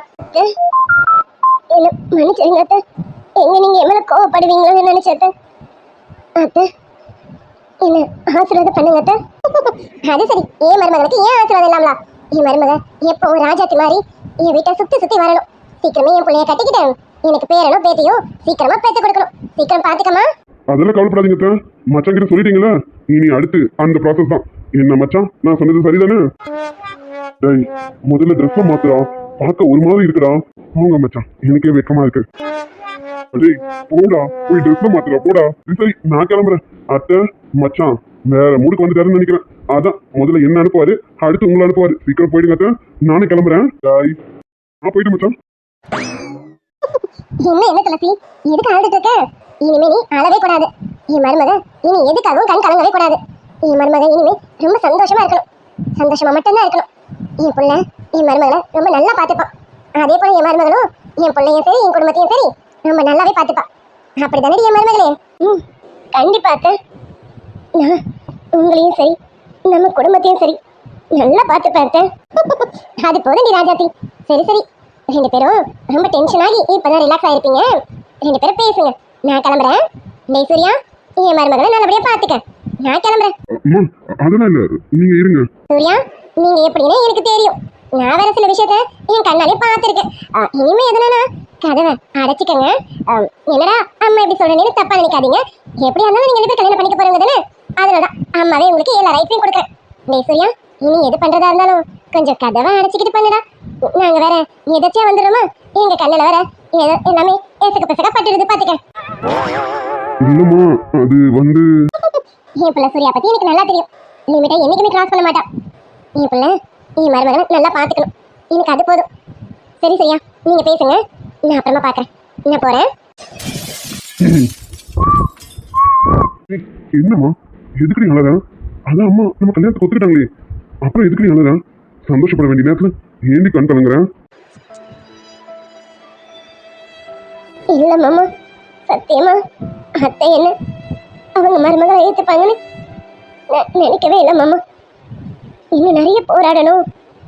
என்ன மன்னிச்சிருங்க அத்தை, எங்க நீங்க என் மேல கோவப்படுவீங்களோன்னு நினைச்சேன். அத்தை என்ன ஆசீர்வாதம் பண்ணுங்க அத்தை. அது சரி, என் மருமகளுக்கு ஏன் ஆசீர்வாதம் இல்லாமலா? என் மருமக எப்போ ராஜாத்தி மாதிரி என் வீட்டை சுத்தி சுத்தி வரணும். சீக்கிரமே என் பிள்ளைய கட்டிக்கிட்டேன். எனக்கு பேரனோ பேத்தியோ சீக்கிரமா பேத்து கொடுக்கணும். சீக்கிரம் பாத்துக்கமா. அதெல்லாம் கவலைப்படாதீங்க அத்தை. மச்சான் கிட்ட சொல்லிட்டீங்களா? இனி அடுத்து அந்த ப்ராசஸ் தான். என்ன மச்சான், நான் சொன்னது சரிதானே? டேய், முதல்ல ட்ரெஸ்ஸை மாத்துறா, பார்க்க ஒரு மாதிரி இருக்குடா. போங்க மச்சான், எனக்கே வெக்கமா இருக்கு. டேய் போடா, போய் ட்ரெஸ்ஸை மாத்துறா, போடா. சரி நான் கிளம்புறேன். அத்தை மச்சான் வேற மூடுக்கு வந்துட்டாருன்னு நினைக்கிறேன். அதான் முதல்ல என்ன அனுப்புவாரு, அடுத்து உங்களை அனுப்புவாரு. சீக்கிரம் போயிடுங்க அத்தை, நானே கிளம்புறேன். டாய். போயிட்டு மச்சான். என்ன துளசி, எதுக்கு அழுதுட்டு இருக்க? இனிமே நீ அழவே கூடாது. என் மருமக இனி எதுக்காகவும் கண் கலங்கவே கூடாது. என் மருமக இனிமே ரொம்ப சந்தோஷமா இருக்கணும், சந்தோஷமா மட்டும்தான் இருக்கணும். என் புள்ள என் மருமகளை ரொம்ப நல்லா பார்த்துப்பான். அதே போல என் மருமகளும் என் பிள்ளையும் சரி என் குடும்பத்தையும் சரி ரொம்ப நல்லாவே பார்த்துப்பான். அப்படித்தானே என் மருமகளே? கண்டிப்பா அத்தை. நான் உங்களையும் சரி நம்ம குடும்பத்தையும் சரி நல்லா பார்த்துப்பேன் அத்தை. அது போதும் நீ ராஜாத்தி. சரி சரி, ரெண்டு பேரும் ரொம்ப டென்ஷன் ஆகி இப்பதான் ரிலாக்ஸ் ஆயிருப்பீங்க. ரெண்டு பேரும் பேசுங்க, நான் கிளம்புறேன். டேய் சூர்யா, என் மருமகளை நல்லபடியா பாத்துக்க. நான் கிளம்புறேன். அம்மா அதெல்லாம் இல்ல, நீங்க இருங்க. சூர்யா, நீங்க எப்படின்னு எனக்கு தெரியும். நான் வேற சில விஷயத்த என் கண்ணாலே பார்த்துருக்கேன். இனிமே எதுனா கதவை அடைச்சிக்கங்க. என்னடா அம்மா எப்படி சொல்றேன்னு தப்பா நினைக்காதீங்க. எப்படியா இருந்தாலும் நீங்க ரெண்டு பேர் கல்யாணம் பண்ணிக்க போறவங்க தானே, அதனாலதான் அம்மாவே உங்களுக்கு எல்லா ரைட்ஸையும் கொடுக்குறேன். டேய் சூர்யா, இனி எது பண்றதா இருந்தாலும் கொஞ்சம் கதவை அடைச்சிக்கிட்டு பண்ணுடா. நாங்க வேற எதாச்சியா வந்துடுறோமா, எங்க கண்ணில் வேற எல்லாமே ஏசக்க பசக்க பட்டுடுது பாத்துக்க. இல்லம்மா அது வந்து என் பிள்ளை சூர்யா பத்தி எனக்கு நல்லா தெரியும். லிமிட்டை என்னைக்குமே கிராஸ் பண்ண மாட்டான். என் பிள்ளை என் மருமகனை நல்லா பார்த்துக்கணும், எனக்கு அது போதும். சரி சூர்யா, நீங்க பேசுங்க, நான் அப்புறமா பார்க்குறேன். நான் போறேன். என்னம்மா எதுக்கு நீ அழகா? அதான் அம்மா நம்ம கல்யாணத்துக்கு ஒத்துக்கிட்டாங்களே, அப்புறம் எதுக்கு நீ அழகா? சந்தோஷப்பட வேண்டிய நேரத்துல ஏண்டி கண் கலங்குறேன்? இல்ல மாமா, சத்தியமா அத்தை என்ன அவங்க மருமகளை ஏற்றுப்பாங்கன்னு நான் நினைக்கவே இல்லை மாமா. இன்னும் நிறைய போராடணும்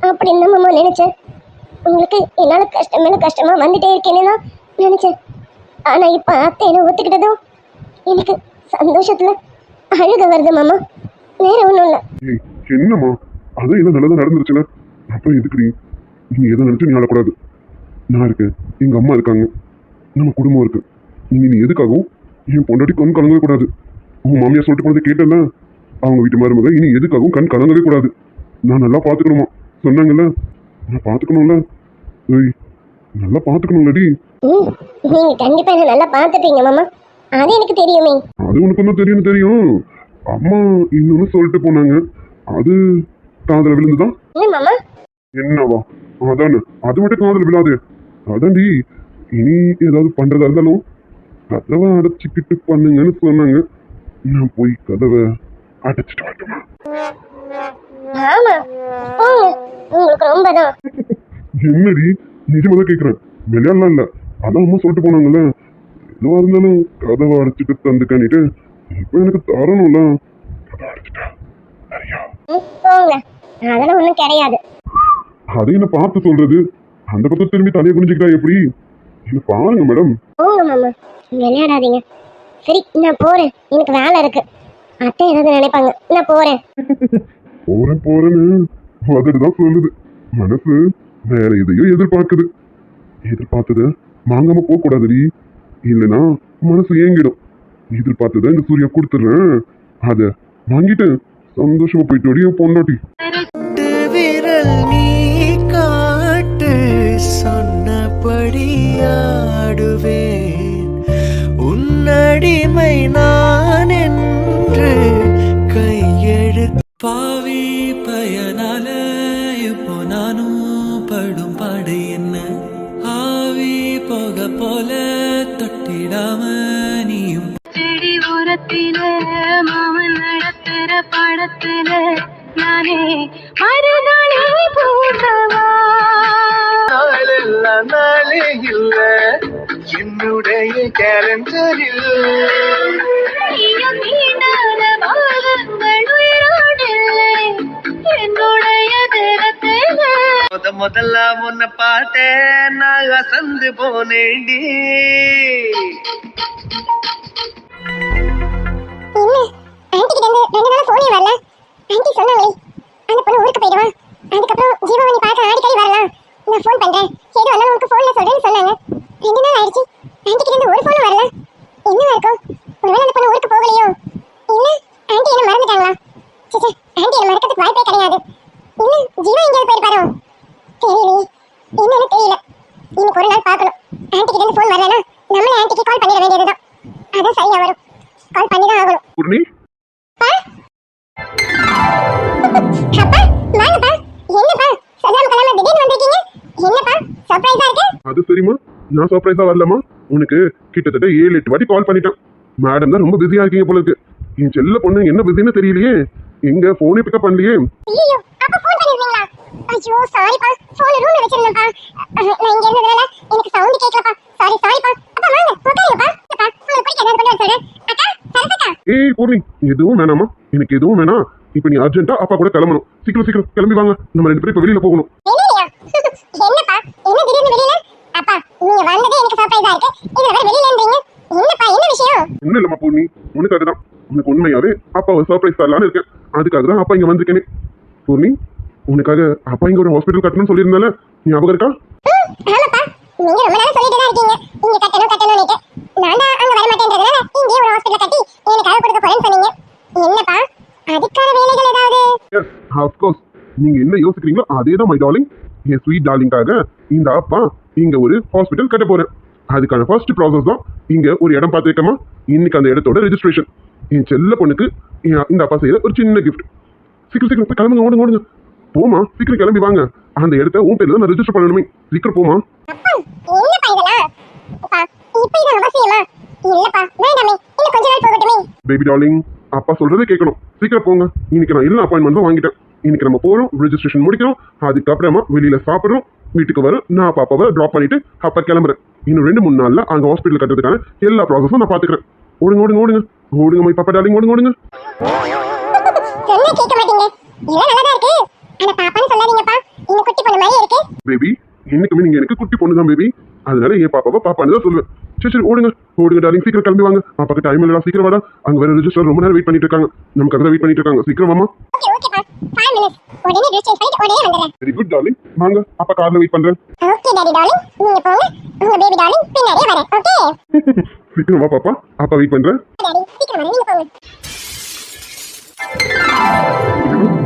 அப்படின்னு தான் மாமா நினைச்சேன். உங்களுக்கு என்னால் கஷ்டம் மேலே கஷ்டமா வந்துட்டே இருக்கேன்னு தான் நினைச்சேன். ஆனால் இப்போ அத்தை என்ன ஒத்துக்கிட்டதும் எனக்கு சந்தோஷத்துல அழுக வருது மாமா, வேற ஒன்றும் இல்லை. ஏய் என்னம்மா, அதான் என்ன நல்லதா நடந்துருச்சுல, அப்புறம் எதுக்கு நீ எதை நினைச்சு நீ ஆளக்கூடாது. நான் இருக்கேன், எங்க அம்மா இருக்காங்க, நம்ம குடும்பம் இருக்கு. நீ எதுக்காகவும் என் பொண்டாட்டி கண் கலங்கவே கூடாது. உங்க மாமியார் சொல்லிட்டு போனதை கேட்டல, அவங்க வீட்டு மருமக இனி எதுக்காகவும் கண் கலங்கவே கூடாது. நான் நல்லா பாத்துக்கணுமா சொன்னாங்கல்ல, நான் பாத்துக்கணும்ல. ஏய் நல்லா பாத்துக்கணும்லடி. நீங்க கண்டிப்பா என்ன நல்லா பார்த்துப்பீங்க மாமா, அது எனக்கு தெரியுமே. அது உனக்கு என்ன தெரியும். அம்மா இன்னொன்னு சொல்லிட்டு போனாங்க, அது காதல விழுந்துதான். என்ன மாமா? என்னவா? அதானே, அது மட்டும் காதல விழாது. அதான்டி, இனி ஏதாவது பண்றதா இருந்தாலும் கதவை அடைச்சிக்கிட்டு பண்ணுங்கன்னு சொன்னாங்க. நான் போய் கதவை அடைச்சிட்டு வரட்டுமா? ஆமா போங்க, உங்களுக்கு ரொம்ப தான். என்னடி நிஜமாதான் கேக்குறேன், விளையாடலாம் இல்ல. அதான் அம்மா சொல்லிட்டு போனாங்கல்ல, எதுவா இருந்தாலும் கதவை அடைச்சிட்டு தந்துக்கானிட்டு இப்ப எனக்கு தரணும்ல. கதை அடைச்சிட்டா சரியா? போங்க, அதெல்லாம் ஒன்றும் கிடையாது. அதை என்ன பார்த்து சொல்றது, அந்த பக்கம் திரும்பி தலையை குனிஞ்சுக்கிட்டா எப்படி? என்ன பாருங்க மேடம். போங்க மாமா, விளையாடாதீங்க. சரி நான் போறேன், எனக்கு வேலை இருக்கு. அத்தை ஏதாவது நினைப்பாங்க, நான் போறேன். போறேன்னு அதுதான் சொல்லுது. மனசு வேற எதையோ எதிர்பார்க்குது. எதிர்பார்த்தத வாங்காம போக கூடாதுடி, இல்லைன்னா மனசு ஏங்கிடும். எதிர்பார்த்தத இந்த சூர்யா கொடுத்துடுறேன், அத வாங்கிட்டு சந்தோஷமா போயிட்டு என் பொண்டாட்டி. விரல் நீ காட்டு சொன்னபடி ஆடுவேன், உன்னடிமை நான் என்று கையெழுத்து. பாவி பயனால இப்போ நானும் படும் பாடு என்ன, ஆவி போக போல தொட்டிடாம நீயும். செடி உரத்தில மாமன் நடத்துற படத்துல நானே மறுநாளே போகவா? நாளெல்லாம் நாளே இல்ல என்னுடைய கேலண்டரில், என்னுடைய தினத்தில முதல்ல முன்ன பார்த்தேன், நான் அசந்து போனேண்டி. ஆன்ட்டி கிட்ட இருந்து 2 நாளா போனே வரல. ஆன்ட்டி சொன்னாங்களே அந்த பொண்ணு ஊருக்கு போயிடுவா, அதுக்கப்புறம் ஜீவாவை பார்க்க அடிக்கடி வரலாம், நான் ஃபோன் பண்றேன், எது வந்தாலும் உனக்கு ஃபோன்ல சொல்றேன்னு சொன்னாங்க. 2 நாள் ஆயிடுச்சு, ஆன்ட்டி கிட்ட இருந்து ஒரு ஃபோன் வரல. என்னவா இருக்கும்? ஒருவேளை அந்த பொண்ணு ஊருக்கு போகலையோ, இல்ல ஆன்ட்டி என்ன மறந்துட்டாங்களா? சே ஆன்ட்டி என்ன மறக்கிறதுக்கு வாய்ப்பே கிடையாது. இல்ல ஜீவா எங்கேயாவது போயிருப்பாரோ? தெரியலையே, என்னன்னு தெரியல. இன்னைக்கு ஒரு நாள் பார்க்கணும். ஆன்ட்டி கிட்ட இருந்து ஃபோன் வரலன்னா நம்மளே ஆன்ட்டிக்கு கால் பண்ணிட வேண்டியதுதான், அதான் சரியா வரும். கால் பண்ணி தான் ஆகணும். பூர்ணி அப்பா வாங்கப்பா. என்னப்பா சொல்லாம கொள்ளாம திடீர்னு வந்திருக்கீங்க? என்னப்பா சர்ப்ரைஸா? தெரியுமா? நான் சர்ப்ரைஸா வரலாமா? உனக்கு கிட்டத்தட்ட 7-8 வாட்டி கால் பண்ணிட்டேன். மேடம் தான் ரொம்ப பிஸியா இருக்கீங்க போல இருக்கு. என் செல்ல பொண்ணு என்ன பிஸின்னு தெரியலையே. எங்க போனே பிக்கப் பண்ணலையே. ஐயோ அப்பா ஃபோன் பண்ணிருந்தீங்களா? ஐயோ சாரிப்பா, ஃபோன் ரூம்ல வச்சிருந்தேன்ப்பா. நான் இங்க இருந்ததுனால எனக்கு சவுண்ட் கேட்கலப்பா. சாரிப்பா. அப்பா வாங்க உட்காருங்கப்பா. அப்பா உங்களுக்கு பிடிக்க ஏதாவது கொண்டு வர சொல்றேன். அக்கா சரசக்கா. ஏய் பூர்ணி, எதுவும் வேணாமா? எனக்கு எதுவும் வேணாம். இப்போ நீ அர்ஜென்ட்டா அப்பா கூட கிளம்பணும். சீக்கிரம் கிளம்பி வாங்க. நம்ம 2 பேரும் இப்போ வெளியில போகணும். வெளியிலயா? என்னப்பா என்ன திடீர்னு வெளியில? அப்பா நீங்க வந்ததே எனக்கு சர்ப்ரைஸா இருக்கு. இதுல வேற வெளியிலன்றீங்க. என்னப்பா என்ன விஷயம்? ஒன்றும் இல்லைம்மா பூர்ணி, உனக்காக தான். உனக்கு உண்மையாவே அப்பாவை சர்ப்ரைஸ் தரலான்னு இருக்கேன். அதுக்காக தான் அப்பா இங்க வந்திருக்கேனே. பூர்ணி, உனக்காக அப்பா இங்க ஒரு ஹாஸ்பிட்டல் கட்டணும்னு சொல்லியிருந்தால ஞாபகம் இருக்கா? ஆமாப்பா, நீங்க ரொம்ப நேரம் சொல்லிட்டு தான் இருக்கீங்க இங்க கட்டணும்னு. நான் தான் அங்க வர மாட்டேன்றதுனால இங்கே ஒரு ஹாஸ்பிட்டல் கட்டி எனக்காக கொடுக்க போறேன்னு சொன்னீங்க. என்னப்பா அதுக்கான வேலைகள் ஏதாவது? S of course. நீங்க என்ன யோசிக்கிறீங்களோ அதே தான் மை டார்லிங். என் ஸ்வீட் டார்லிங்காக இந்த அப்பா இங்க ஒரு ஹாஸ்பிட்டல் கட்ட போறேன். அதுக்கான ஃபர்ஸ்ட் ப்ராசஸ் தான் இங்க ஒரு இடம் பார்த்துருக்கமா. இன்னைக்கு அந்த இடத்தோட ரெஜிஸ்ட்ரேஷன். என் செல்ல பொண்ணுக்கு இந்த அப்பா செய்யற ஒரு சின்ன கிஃப்ட். சீக்கிரம் போய் கிளம்புங்க, ஓடுங்க. போமா, சீக்கிரம் கிளம்பி வாங்க. அந்த இடத்த உன் பேர்ல தான் நான் ரெஜிஸ்டர் பண்ணணுமே. சீக்கிரம் போமா. அப்பா என்னப்பா இதெல்லாம்? அப்பா இப்போ இது அவசியமா? இல்லப்பா வேண்டாமே, இன்னும் கொஞ்ச நாள் போகட்டுமே. பேபி டார்லிங், அப்பா சொல்றதே கேட்கணும். சீக்கிரம் போங்க. இன்னைக்கு நான் எல்லா அப்பாயின்மெண்ட்டும் வாங்கிட்டேன். இன்னைக்கு நம்ம போறோம், ரெஜிஸ்ட்ரேஷன் முடிக்கிறோம். அதுக்கப்புறமா வெளியில சாப்பிடுறோம், வீட்டுக்கு வரும். நான் பாப்பாவை ட்ராப் பண்ணிட்டு அப்பா கிளம்புறேன். இன்னும் 2-3 நாள்ல அங்க ஹாஸ்பிட்டல் கட்டுறதுக்கான எல்லா ப்ராசஸும் நான் பாத்துக்கிறேன். ஓடுங்க மை பாப்பா டார்லிங், ஓடுங்க. சொன்னா கேட்க மாட்டீங்க. இதெல்லாம் நல்லதா இருக்கு. ஆனா பாப்பான்னு சொல்லாதீங்கப்பா, இன்னும் குட்டி பொண்ணு மாதிரி இருக்கு. பேபி, இன்னைக்குமே நீங்க எனக்கு குட்டி பொண்ணு தான் பேபி. அதனால என் பாப்பாவை பாப்பான்னு தான் சொல்லுவேன். சரி ஓடுங்க டார்லிங், சீக்கிரம் கிளம்பி வாங்க. பாப்பாக்கு டைம் இல்லடா, சீக்கிரம் வாடா. அங்க வேற ரெஜிஸ்டர் ரொம்ப நேரம் வெயிட் பண்ணிட்டு இருக்காங்க. நமக்காக தான் வெயிட் பண்ணிட்டு இருக்காங்க. சீக்கிரம் வாமா. ஓகேப்பா 5 மினிட்ஸ். உடனே ட்ரெஸ் சேஞ்ச் பண்ணிட்டு உடனே வந்துறேன். வெரி குட் டார்லிங், வாங்க. அப்பா கார்ல வெயிட் பண்றேன். ஓகே டாடி டார்லிங், நீங்க போங்க. உங்க பேபி டார்லிங் பின்னாடியே வரேன். ஓகே சீக்கிரம் வா பாப்பா, அப்பா வெயிட் பண்றேன். டாடி சீக்கிரம் வாங்க, நீங்க போங்க.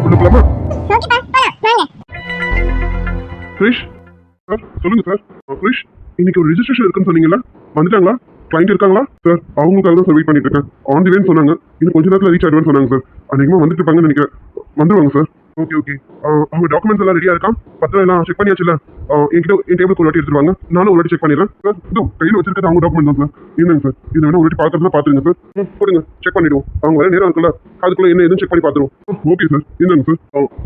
உள்ள போலாமா? ஓகேப்பா போலாம் வாங்க. கிரிஷ் சார், சொல்லுங்க சார். கிரிஷ், இன்னைக்கு ஒரு ரெஜிஸ்ட்ரேஷன் இருக்குன்னு சொன்னீங்கல்ல, வந்துட்டாங்களா? கிளைண்ட் இருக்காங்களா? சார் அவங்களுக்காக தான் சார் வெயிட் பண்ணிட்டு இருக்கேன். ஆன் தி வேன்னு சொன்னாங்க. இன்னும் கொஞ்ச நேரத்தில் ரீச் ஆயிடுவேன்னு சொன்னாங்க சார். அதிகமாக வந்துட்டு இருப்பாங்கன்னு நினைக்கிறேன். வந்துருவாங்க சார். ஓகே. அவங்க டாக்குமெண்ட்ஸ் எல்லாம் ரெடியா இருக்கா? பத்திரம் எல்லாம் செக் பண்ணியாச்சுல? என் டேபிள் ஒரு வாட்டி எடுத்துருவாங்க. நானும் ஒரு வாட்டி செக் பண்ணிடுறேன் சார். இதோ கையில் வச்சிருக்கிறது அவங்க டாக்குமெண்ட் தான் சார். என்னங்க சார், இது வேணா ஒரு வாட்டி பார்க்கறதுனா பார்த்துருங்க சார். போடுங்க, செக் பண்ணிடுவோம். அவங்க வர நேரம் இருக்குல்ல, அதுக்குள்ள என்ன எதுவும் செக் பண்ணி பார்த்துருவோம். Okay sir. என்னங்க சார்?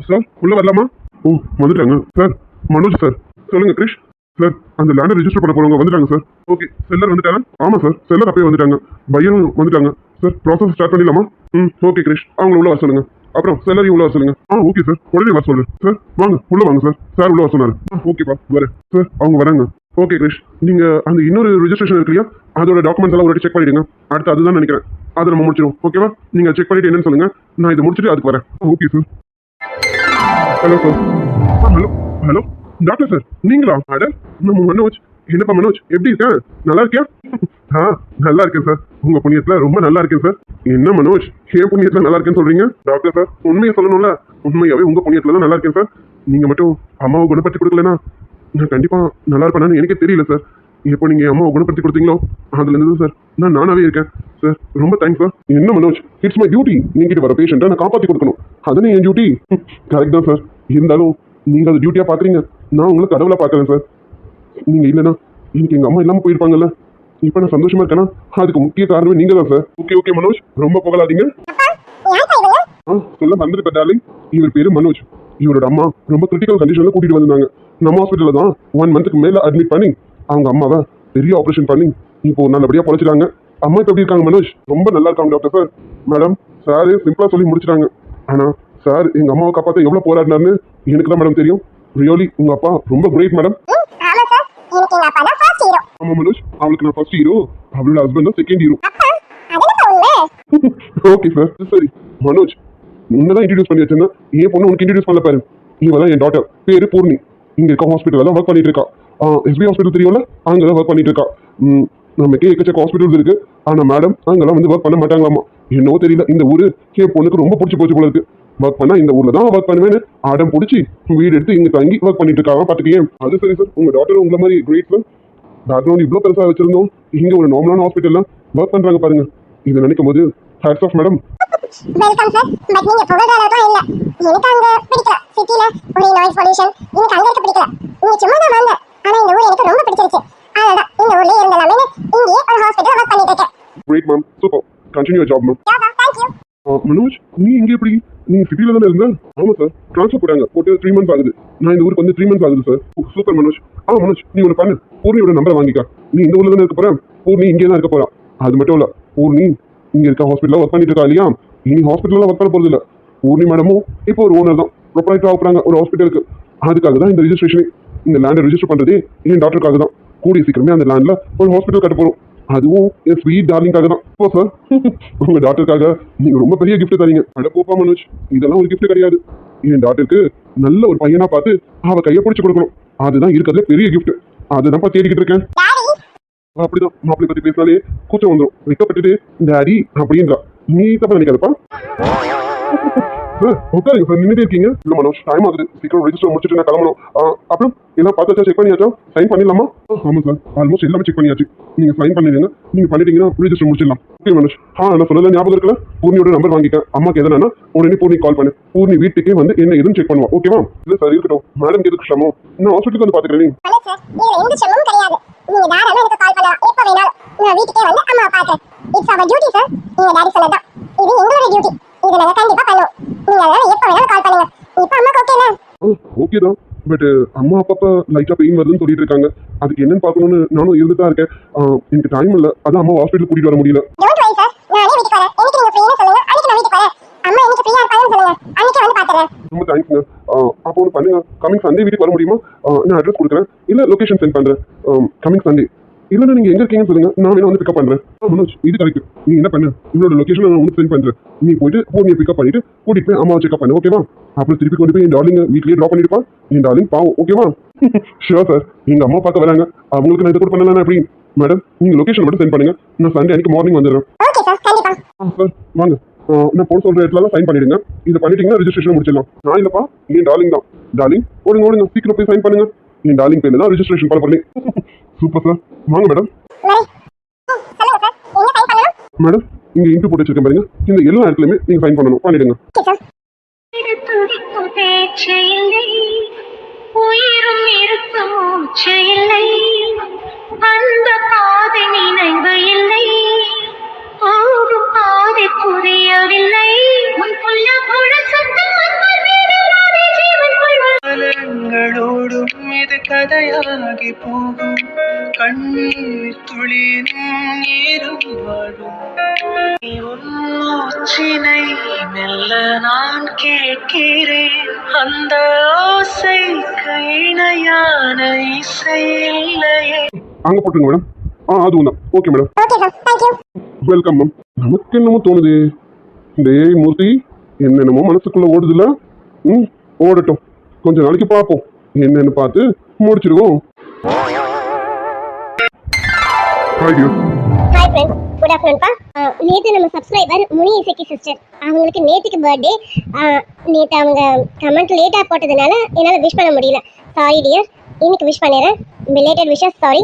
சார் உள்ள வரலாமா? ஓ வந்துட்டாங்க சார். மனோஜ் சார். சொல்லுங்க கிரிஷ். சார் அந்த லேண்டை ரெஜிஸ்டர் பண்ண போறவங்க வந்துட்டாங்க சார். ஓகே, செல்லர் வந்துட்டாங்க. ஆமா சார், செல்லர் அப்பயே வந்துட்டாங்க. பையனும் வந்துட்டாங்க சார். ப்ராசஸ் ஸ்டார்ட் பண்ணிடலாமா? ஓகே கிரிஷ், அவங்கள உள்ள வர சொல்லுங்க. அப்புறம் செல்லரையும் உள்ள வர சொல்லுங்க. ஓகே சார், உடனே வர சொல்லு சார். வாங்க உள்ள வாங்க சார். சார் உள்ள வர சொன்னாரு. ஓகேப்பா வரேன் சார். அவங்க வராங்க. ஓகே கிரிஷ், நீங்க அந்த இன்னொரு ரெஜிஸ்ட்ரேஷன் இருக்கு இல்லையா, அதோட டாக்குமெண்ட்ஸ் எல்லாம் ஒரு வாட்டி செக் பண்ணிடுங்க. அடுத்து அதுதான் நினைக்கிறேன். அதை நம்ம முடிச்சிடும். ஓகேவா? நீங்க செக் பண்ணிட்டு என்னன்னு சொல்லுங்க. நான் இதை முடிச்சுட்டு அதுக்கு வரேன். Okay sir. Hello sir. Hello doctor sir, நீங்களா? அட நம்ம மனோஜ். என்னப்பா மனோஜ், எப்படி இருக்க? நல்லா இருக்கியா? நல்லா இருக்கேன் சார். உங்க புண்ணியத்துல ரொம்ப நல்லா இருக்கேன் சார். என்ன மனோஜ், என் புண்ணியத்துல நல்லா இருக்கேன்னு சொல்றீங்க? டாக்டர் சார், உண்மையை சொல்லணும்ல. உண்மையாவே உங்க புண்ணியத்துல தான் நல்லா இருக்கேன் சார். நீங்க மட்டும் அம்மாவை குணப்படுத்தி கொடுக்கலனா நான் கண்டிப்பா நல்லா இருப்பேன்னு எனக்கே தெரியல சார். எப்போ நீங்க அம்மாவை குணப்படுத்தி கொடுத்தீங்களோ அதுல இருந்து சார் நான் நானாவே இருக்கேன் சார். ரொம்ப தேங்க்ஸ் சார். என்ன மனோஜ், இட்ஸ் மை டியூட்டி. நீங்கிட்ட வர பேஷண்ட்டை நான் காப்பாற்றி கொடுக்கணும். அதுன்னு என் டியூட்டி. கரெக்ட் தான் சார். இருந்தாலும் நீங்க அது டியூட்டியா பாக்குறீங்க, நான் உங்களை கடவுளா பாக்குறேன் சார். நீங்க இல்லைன்னா இன்னைக்கு எங்க அம்மா இல்லாம போயிருப்பாங்கல்ல. இப்ப நான் சந்தோஷமா இருக்கேன்னா அதுக்கு முக்கிய காரணமே நீங்க தான் சார். ஓகே மனோஜ், ரொம்ப புகழாதீங்க. சொல்ல மறந்துட்டு டார்லிங், இவர் பேரு மனோஜ். இவரோட அம்மா ரொம்ப கிரிட்டிக்கல் கண்டிஷன்ல கூட்டிட்டு வந்தாங்க. நம்ம ஹாஸ்பிட்டல்ல தான் 1 மந்த்துக்கு மேல அட்மிட் பண்ணி அவங்க அம்மாவை பெரிய ஆபரேஷன் பண்ணி இப்போ நல்லபடியா பொழைச்சிட்டாங்க. அம்மா இப்ப எப்படி இருக்காங்க மனோஜ்? ரொம்ப நல்லா இருக்காங்க டாக்டர் சார். மேடம் சார் சிம்பிளா சொல்லி முடிச்சிட்டாங்க. ஆனா சார் எங்க அம்மாவை காப்பாற்ற எவ்வளவு போராடினார்னு எனக்கு தான் மேடம் தெரியும். ரியலி உங்க அப்பா ரொம்ப கிரேட் மேடம். ஆமா மனோஜ், அவளுக்கு நான் ஃபர்ஸ்ட் ஹீரோ, அவளோட ஹஸ்பண்ட் தான் செகண்ட் ஹீரோ. Okay sir. சரி மனோஜ், உன்னதான் இன்ட்ரடியூஸ் பண்ணி வச்சிருந்தேன். என் பொண்ணு உனக்கு இன்ட்ரடியூஸ் பண்ணல பாரு. இவதான் என் டாட்டர், பேரு பூர்ணி. இங்க இருக்க ஹாஸ்பிட்டல் தான் ஒர்க் பண்ணிட்டு இருக்கா. எஸ்பி ஹாஸ்பிட்டல் தெரியும்ல, அங்கதான் ஒர்க் பண்ணிட்டு இருக்கா. நமக்கே எக்கச்சக்க ஹாஸ்பிட்டல்ஸ் இருக்கு. ஆனா மேடம் அங்கெல்லாம் வந்து ஒர்க் பண்ண மாட்டாங்களாமா. என்னவோ தெரியல, இந்த ஊரு என் பொண்ணுக்கு ரொம்ப பிடிச்சி போச்சு போல இருக்கு. ஒர்க் பண்ணா இந்த ஊர்ல தான் ஒர்க் பண்ணுவேன்னு ஆடம் பிடிச்சி வீடு எடுத்து இங்க தங்கி ஒர்க் பண்ணிட்டு இருக்காங்க. பாத்துக்கீங்க. அது சரி சார், உங்க டாக்டர் உங்களை மாதிரி கிரேட் சார். பேக்ரவுண்ட் இவ்வளவு பெருசா வச்சிருந்தோம், இங்க ஒரு நார்மலான ஹாஸ்பிட்டல்ல ஒர்க் பண்றாங்க பாருங்க. இதை நினைக்கும் போது hats off madam. Welcome sir. But நீங்க புகழ்ற அளவுக்கு இல்ல. எனக்கு அங்க பிடிக்கல. சிட்டில ஒரே நாய்ஸ் பொல்யூஷன். எனக்கு அங்க இருக்க பிடிக்கல. நீங்க சும்மா தான் வாங்க. ஆனா இந்த ஊர் எனக்கு ரொம்ப பிடிச்சிருச்சு. Continue job ma'am. Thank you. Manoj, நீ இங்கே எப்படி? நீ சிட்டில தானே இருந்த? ஆமா சார், ட்ரான்ஸ்ஃபர் போட்டாங்க. போட்டு 3 months ஆகுது. நான் இந்த ஊருக்கு வந்து 3 months ஆகுது சார். சூப்பர் மனோஜ். மனோஜ், நீ ஒன்று பண்ணு, பூர்ணியோட நம்பரை வாங்கிக்கா. நீ இந்த ஊர்ல தானே இருக்க போற, பூர்ணி இங்கே தான் இருக்க போறா. அது மட்டும் இல்ல, பூர்ணி இங்க இருக்க ஹாஸ்பிட்டல்ல ஒர்க் பண்ணிட்டு இருக்கா இல்லையா? இனி ஹாஸ்பிட்டல்ல ஒர்க் பண்ண போறது இல்ல. பூர்ணி மேடமும் இப்போ ஒரு ஓனர் தான், ப்ரொப்ரைட்டர் ஆகுறாங்க ஒரு ஹாஸ்பிட்டலுக்கு. அதுக்காக தான் இந்த ரிஜிஸ்ட்ரேஷன். இந்த லேண்டை ரிஜிஸ்டர் பண்றதே என் டாக்டருக்காக தான். கூடிய சீக்கிரமே அந்த லேண்ட்ல ஒரு ஹாஸ்பிட்டல் கட்ட போறோம். அதுவும் என் ஸ்வீட் டார்லிங்காக தான். ஓ சார், உங்க டாக்டருக்காக நீங்க ரொம்ப பெரிய கிஃப்ட் தரீங்க. அட போப்பா மனோஜ், இதெல்லாம் ஒரு கிஃப்ட் கிடையாது. என் டாக்டருக்கு நல்ல ஒரு பையனா பார்த்து அவ கையை பிடிச்சு கொடுக்கணும். அதுதான் இருக்கிறதுல பெரிய கிஃப்ட். அதுதான் தேடிக்கிட்டு இருக்கேன். அப்படிதான் மாப்பிள்ளை பத்தி பேசினாலே கூச்சம் வந்துடும். வைக்கப்பட்டுட்டு டாடி அப்படின்றா. நீ தப்பா நினைக்காதப்பா. சார் உட்காருங்க சார், நின்றுட்டே இருக்கீங்க. இல்ல மனோஜ், டைம் ஆகுது, சீக்கிரம் ரெஜிஸ்டர் முடிச்சுட்டு நான் கிளம்பணும். அப்புறம் எல்லாம் பார்த்தாச்சா, செக் பண்ணியாச்சா, சைன் பண்ணிடலாமா? ஆமாம் சார், ஆல்மோஸ்ட் எல்லாமே செக் பண்ணியாச்சு. நீங்க சைன் பண்ணிடுங்க. நீங்க பண்ணிட்டீங்கன்னா ரெஜிஸ்டர் முடிச்சிடலாம். ஓகே மனோஜ். நான் சொல்லல ஞாபகம் இருக்கல, பூர்ணியோட நம்பர் வாங்கிட்டேன். அம்மாக்கு எதனா உடனே பூர்ணி கால் பண்ணு. பூர்ணி வீட்டுக்கே வந்து என்ன எதுவும் செக் பண்ணுவா. ஓகேவா? இல்ல சார் இருக்கட்டும், மேடம் எதுக்கு ஷமோ, நான் ஹாஸ்பிட்டலுக்கு வந்து பாத்துக்கிறேன். ஹலோ சார், இதுல எந்த ஷமமும் கிடையாது. நீங்க தாராளமா எனக்கு கால் பண்ணலாம், எப்ப வேணாலும். நான் வீட்டுக்கே வந்து அம்மாவை பார்க்கறேன். It's our duty sir. நீங்க டாடி சொன்னதா, இது எங்களோட டியூட்டி. இதை நாங்க கண்டிப்பா பண்ணுவோம். நீங்க அதனால எப்ப வேணாலும் கால் பண்ணுங்க. இப்ப அம்மாக்கு ஓகேனா? ஓகே தான், பட் அம்மா அப்பப்ப லைட்டா பெயின் வருதுன்னு சொல்லிட்டு இருக்காங்க. அதுக்கு என்னன்னு பார்க்கணும்னு நானும் இருந்துட்டு தான் இருக்கேன். எனக்கு டைம் இல்லை, அதான் அம்மா ஹாஸ்பிட்டல் கூட்டிட்டு வர முடியல. டோன்ட் வரி சார், நானே வீட்டுக்கு வரேன். எனக்கு நீங்க ஃப்ரீன்னு சொல்லுங்க, அன்னைக்கு நான் வீட்டுக்கு வரேன். அம்மா இன்னைக்கு ஃப்ரீயா இருப்பாங்கன்னு சொல்லுங்க, அன்னைக்கு வந்து பாத்துறேன். ரொம்ப தேங்க்ஸ்ங்க. அப்போ ஒன்று பண்ணுங்க, கமிங் சண்டே வீட்டுக்கு வர முடியுமா? நான் அட்ரஸ் கொடுக்குறேன், இல்லை லொகேஷன் சென்ட் பண்ணுறேன். கமிங் சண்டே இல்லைன்னா நீங்கள் எங்கே இருக்கீங்கன்னு சொல்லுங்க, நான் வேணா வந்து பிக்கப் பண்ணுறேன். மனோஜ், இது கரெக்ட். நீ என்ன பண்ணு, என்னோட லொகேஷன் நான் உங்களுக்கு சென்ட் பண்ணுறேன். நீ போயிட்டு பூர்ணியை பிக்கப் பண்ணிட்டு கூட்டிட்டு போய் அம்மாவை செக்அப் பண்ணு. ஓகேவா? அப்புறம் திருப்பி கொண்டு போய் என் டார்லிங் வீட்லேயே ட்ராப் பண்ணிருப்பா. என் டார்லிங் பாவம். ஓகேவா? ஷியோர் சார், எங்க அம்மா பார்க்க வராங்க, அவங்களுக்கு நான் இது கூட பண்ணலாம். எப்படி மேடம், நீங்க லொகேஷன் மட்டும் சென்ட் பண்ணுங்க, நான் சண்டே அன்னைக்கு மார்னிங் வந்துடுறேன். ஓகே சார், கண்டிப்பா. சார் வாங்க, நான் போட சொல்ற இடத்துல சைன் பண்ணிடுங்க. இதை பண்ணிட்டீங்கன்னா ரெஜிஸ்ட்ரேஷன் முடிச்சிடலாம். நான் இல்லப்பா, என் டார்லிங் தான். டார்லிங் ஓடுங்க ஓடுங்க, சீக்கிரம் போய் சைன் பண்ணுங்க. என் டார்லிங் பேர்ல தான் ரெஜிஸ்ட்ரேஷன் பண்ணி. சூப்பர் சார், வாங்க மேடம். சொல்லுங்க சார், எங்க சைன் பண்ணணும்? மேடம், இங்க இன்ட்டு போட்டு வச்சிருக்கேன் பாருங்க, இந்த எல்லா இடத்துலயுமே நீங்க சைன் பண்ணணும். பண்ணிடுங்க. Okay sir. துடிக்கும் பேச்சில்லை, உயிரும் இருக்கும் மூச்சு இல்லை, அந்த பாதை நினைவு இல்லை, போகும் பாதை புரியவில்லை, உள்ள சத்தம் காலங்களோடும் இது கதையாகி போகும், கண்ணீர் துளிரும் நீரும் வாழும். மூச்சினை மெல்ல நான் கேட்கிறேன், அந்த ஓசைக்கு இணையான இசை இல்லையே. அங்க போட்டுங்க மேடம். அதுவும் தான். Okay madam. Okay sir, thank you. Welcome ma'am. நமக்கு என்னமோ தோணுது, டேய் மூர்த்தி, என்னென்னமோ மனசுக்குள்ள ஓடுதுல. ஓடட்டும், கொஞ்ச நாளைக்கு பார்ப்போம், என்னன்னு பார்த்து முடிச்சிருவோம். Hi dear. Hi friends, good afternoon பா. நேற்று நம்ம சப்ஸ்கிரைபர் முனி இசைக்கு சிஸ்டர், அவங்களுக்கு நேற்றுக்கு பர்த்டே. நேற்று அவங்க கமெண்ட் லேட்டாக போட்டதுனால என்னால் விஷ் பண்ண முடியல. சாரி டியர், இன்னைக்கு விஷ் பண்ணிடுறேன். Belated wishes, sorry.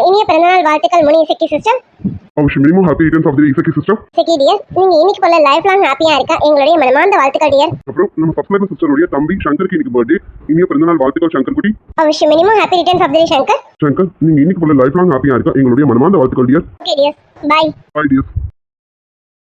இனிய பிறந்தநாள் வாழ்த்துக்கள் முனி இசைக்கு sister. Minimum happy returns of the Isakki sister. Isakki dear, நீங்க இன்னைக்கு போல லைஃப் லாங் ஹாப்பியா இருக்க எங்களுடைய மனமார்ந்த வாழ்த்துக்கள் டியர். அப்புறம் நம்ம சப்ஸ்கிரைபர் சிஸ்டருடைய தம்பி சங்கருக்கு இன்னைக்கு பர்த்டே. இனிய பிறந்தநாள் வாழ்த்துக்கள் சங்கர் குட்டி. அவசியம் minimum happy returns of the Shankar. Shankar, நீங்க இன்னைக்கு போல லைஃப் லாங் ஹாப்பியா இருக்க எங்களுடைய மனமார்ந்த வாழ்த்துக்கள் dear. Okay dear, bye. Bye dear.